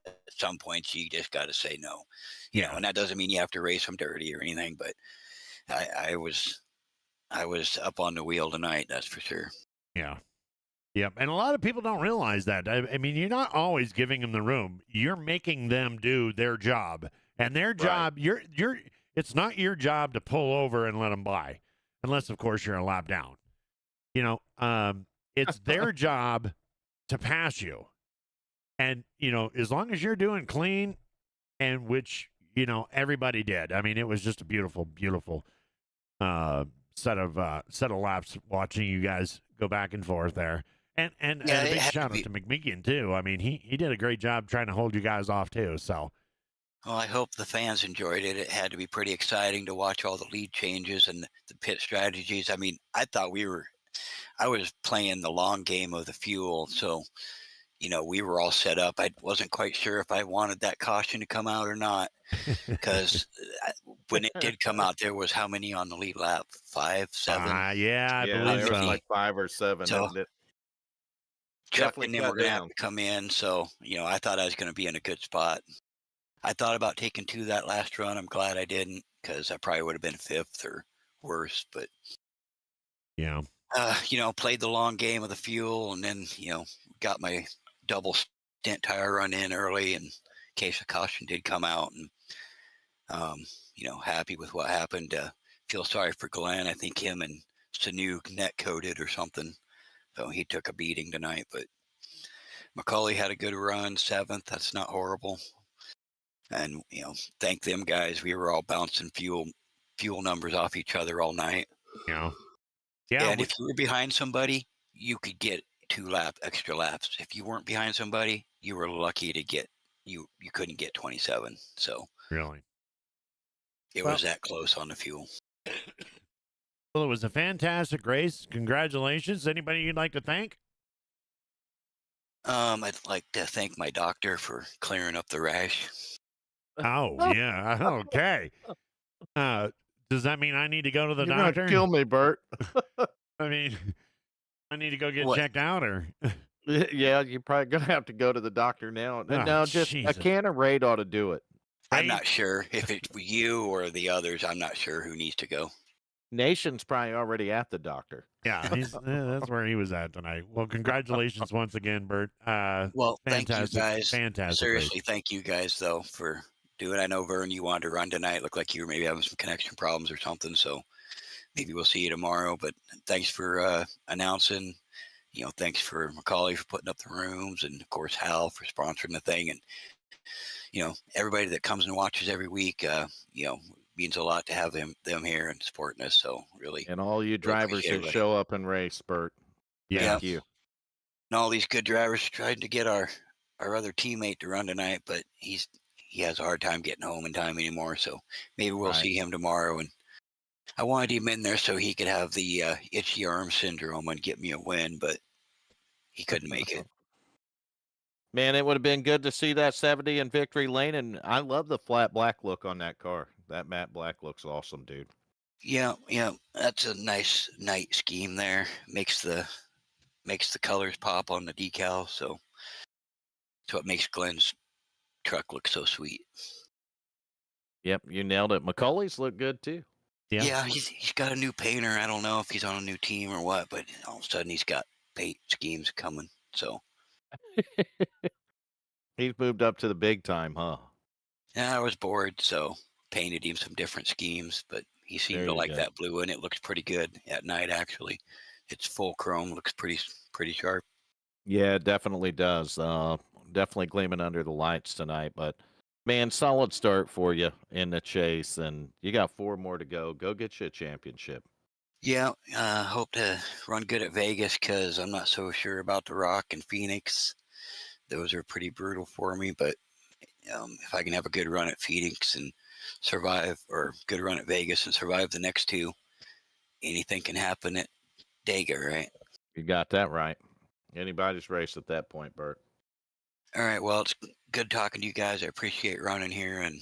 at some points you just got to say no. And that doesn't mean you have to race them dirty or anything, but I was up on the wheel tonight, that's for sure. Yeah. Yep. And a lot of people don't realize that. I mean, you're not always giving them the room. You're making them do their job. And their job, it's not your job to pull over and let them by. Unless, of course, you're a lap down. It's their job to pass you. And, as long as you're doing clean, and which, everybody did. I mean, it was just a beautiful, beautiful set of laps watching you guys go back and forth there. And a big shout out to McMeekin, too. I mean, he did a great job trying to hold you guys off, too. So. Well, I hope the fans enjoyed it. It had to be pretty exciting to watch all the lead changes and the pit strategies. I mean, I thought I was playing the long game of the fuel. So, we were all set up. I wasn't quite sure if I wanted that caution to come out or not, because when it did come out, there was how many on the lead lap? 5, 7? Yeah, I believe there so. was like 5 or 7. So, Chuck and them were going to have down. to come in. So, I thought I was going to be in a good spot. I thought about taking 2 that last run. I'm glad I didn't, because I probably would have been 5th or worse. But yeah, played the long game of the fuel, and then got my double stint tire run in early in case a caution did come out, and happy with what happened. Feel sorry for Glenn. I think him and Sanu net coded or something, so he took a beating tonight. But Macaulay had a good run, 7th. That's not horrible. And, thank them guys. We were all bouncing fuel numbers off each other all night. Yeah. And if you were behind somebody, you could get 2 extra laps. If you weren't behind somebody, you were lucky to get, you couldn't get 27. So really, it was that close on the fuel. Well, it was a fantastic race. Congratulations. Anybody you'd like to thank? I'd like to thank my doctor for clearing up the rash. Oh, yeah. Okay. Does that mean I need to go to the You're doctor? gonna kill me, Bert. I mean, I need to go get What? checked out, or? Yeah, you're probably gonna have to go to the doctor now. No, just Jesus. a can of Raid ought to do it. I'm not sure if it's you or the others. I'm not sure who needs to go. Nation's probably already at the doctor. Yeah, that's where he was at tonight. Well, congratulations once again, Bert. Well, thank you Fantastic, guys. fantastic race. Seriously, thank you guys though for doing. I know Vern, you wanted to run tonight. Looked like you were maybe having some connection problems or something. So maybe we'll see you tomorrow. But thanks for announcing. Thanks for Macaulay for putting up the rooms, and of course Hal for sponsoring the thing, and everybody that comes and watches every week. Means a lot to have them here and supporting us. So really, And all you drivers that show up and race, Bert. Thank you. And all these good drivers tried to get our other teammate to run tonight, but he has a hard time getting home in time anymore. So maybe we'll see him tomorrow. And I wanted him in there so he could have the itchy arm syndrome and get me a win, but he couldn't make it. Man, it would have been good to see that 70 in victory lane, and I love the flat black look on that car. That matte black looks awesome, dude. Yeah, that's a nice night scheme there. Makes the colors pop on the decal, so it makes Glenn's truck look so sweet. Yep, you nailed it. Macaulay's look good too. Yeah, he's got a new painter. I don't know if he's on a new team or what, but all of a sudden he's got paint schemes coming. So he's moved up to the big time, huh? yeah, I was bored, so painted him some different schemes, but he seemed to like that blue, and it looks pretty good at night. Actually, it's full chrome, looks pretty sharp. Yeah, it definitely does. Definitely gleaming under the lights tonight, but man, solid start for you in the chase, and you got 4 more to go. Go get you a championship. Yeah, hope to run good at Vegas because I'm not so sure about the Rock and Phoenix. Those are pretty brutal for me, but if I can have a good run at Phoenix and survive, or good run at Vegas and survive the next 2, anything can happen at Dega, right? You got that right. Anybody's race at that point, Bert. All right. Well, it's good talking to you guys. I appreciate running here, and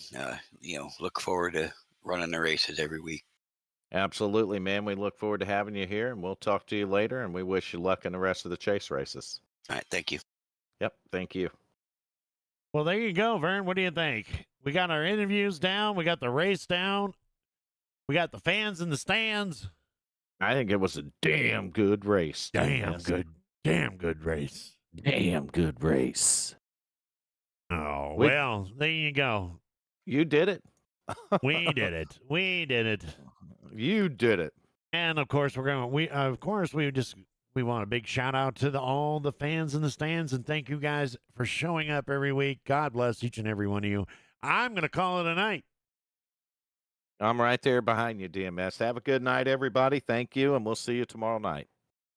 look forward to running the races every week. Absolutely, man. We look forward to having you here, and we'll talk to you later, and we wish you luck in the rest of the chase races. All right. Thank you. Yep. Thank you. Well, there you go, Vern. What do you think? We got our interviews down. We got the race down. We got the fans in the stands. I think it was a damn good race. Damn good race. Damn good race. Oh, well, there you go. You did it. We did it. We did it. You did it. And of course, we want a big shout out to all the fans in the stands, and thank you guys for showing up every week. God bless each and every one of you. I'm going to call it a night. I'm right there behind you, DMS. Have a good night, everybody. Thank you, and we'll see you tomorrow night.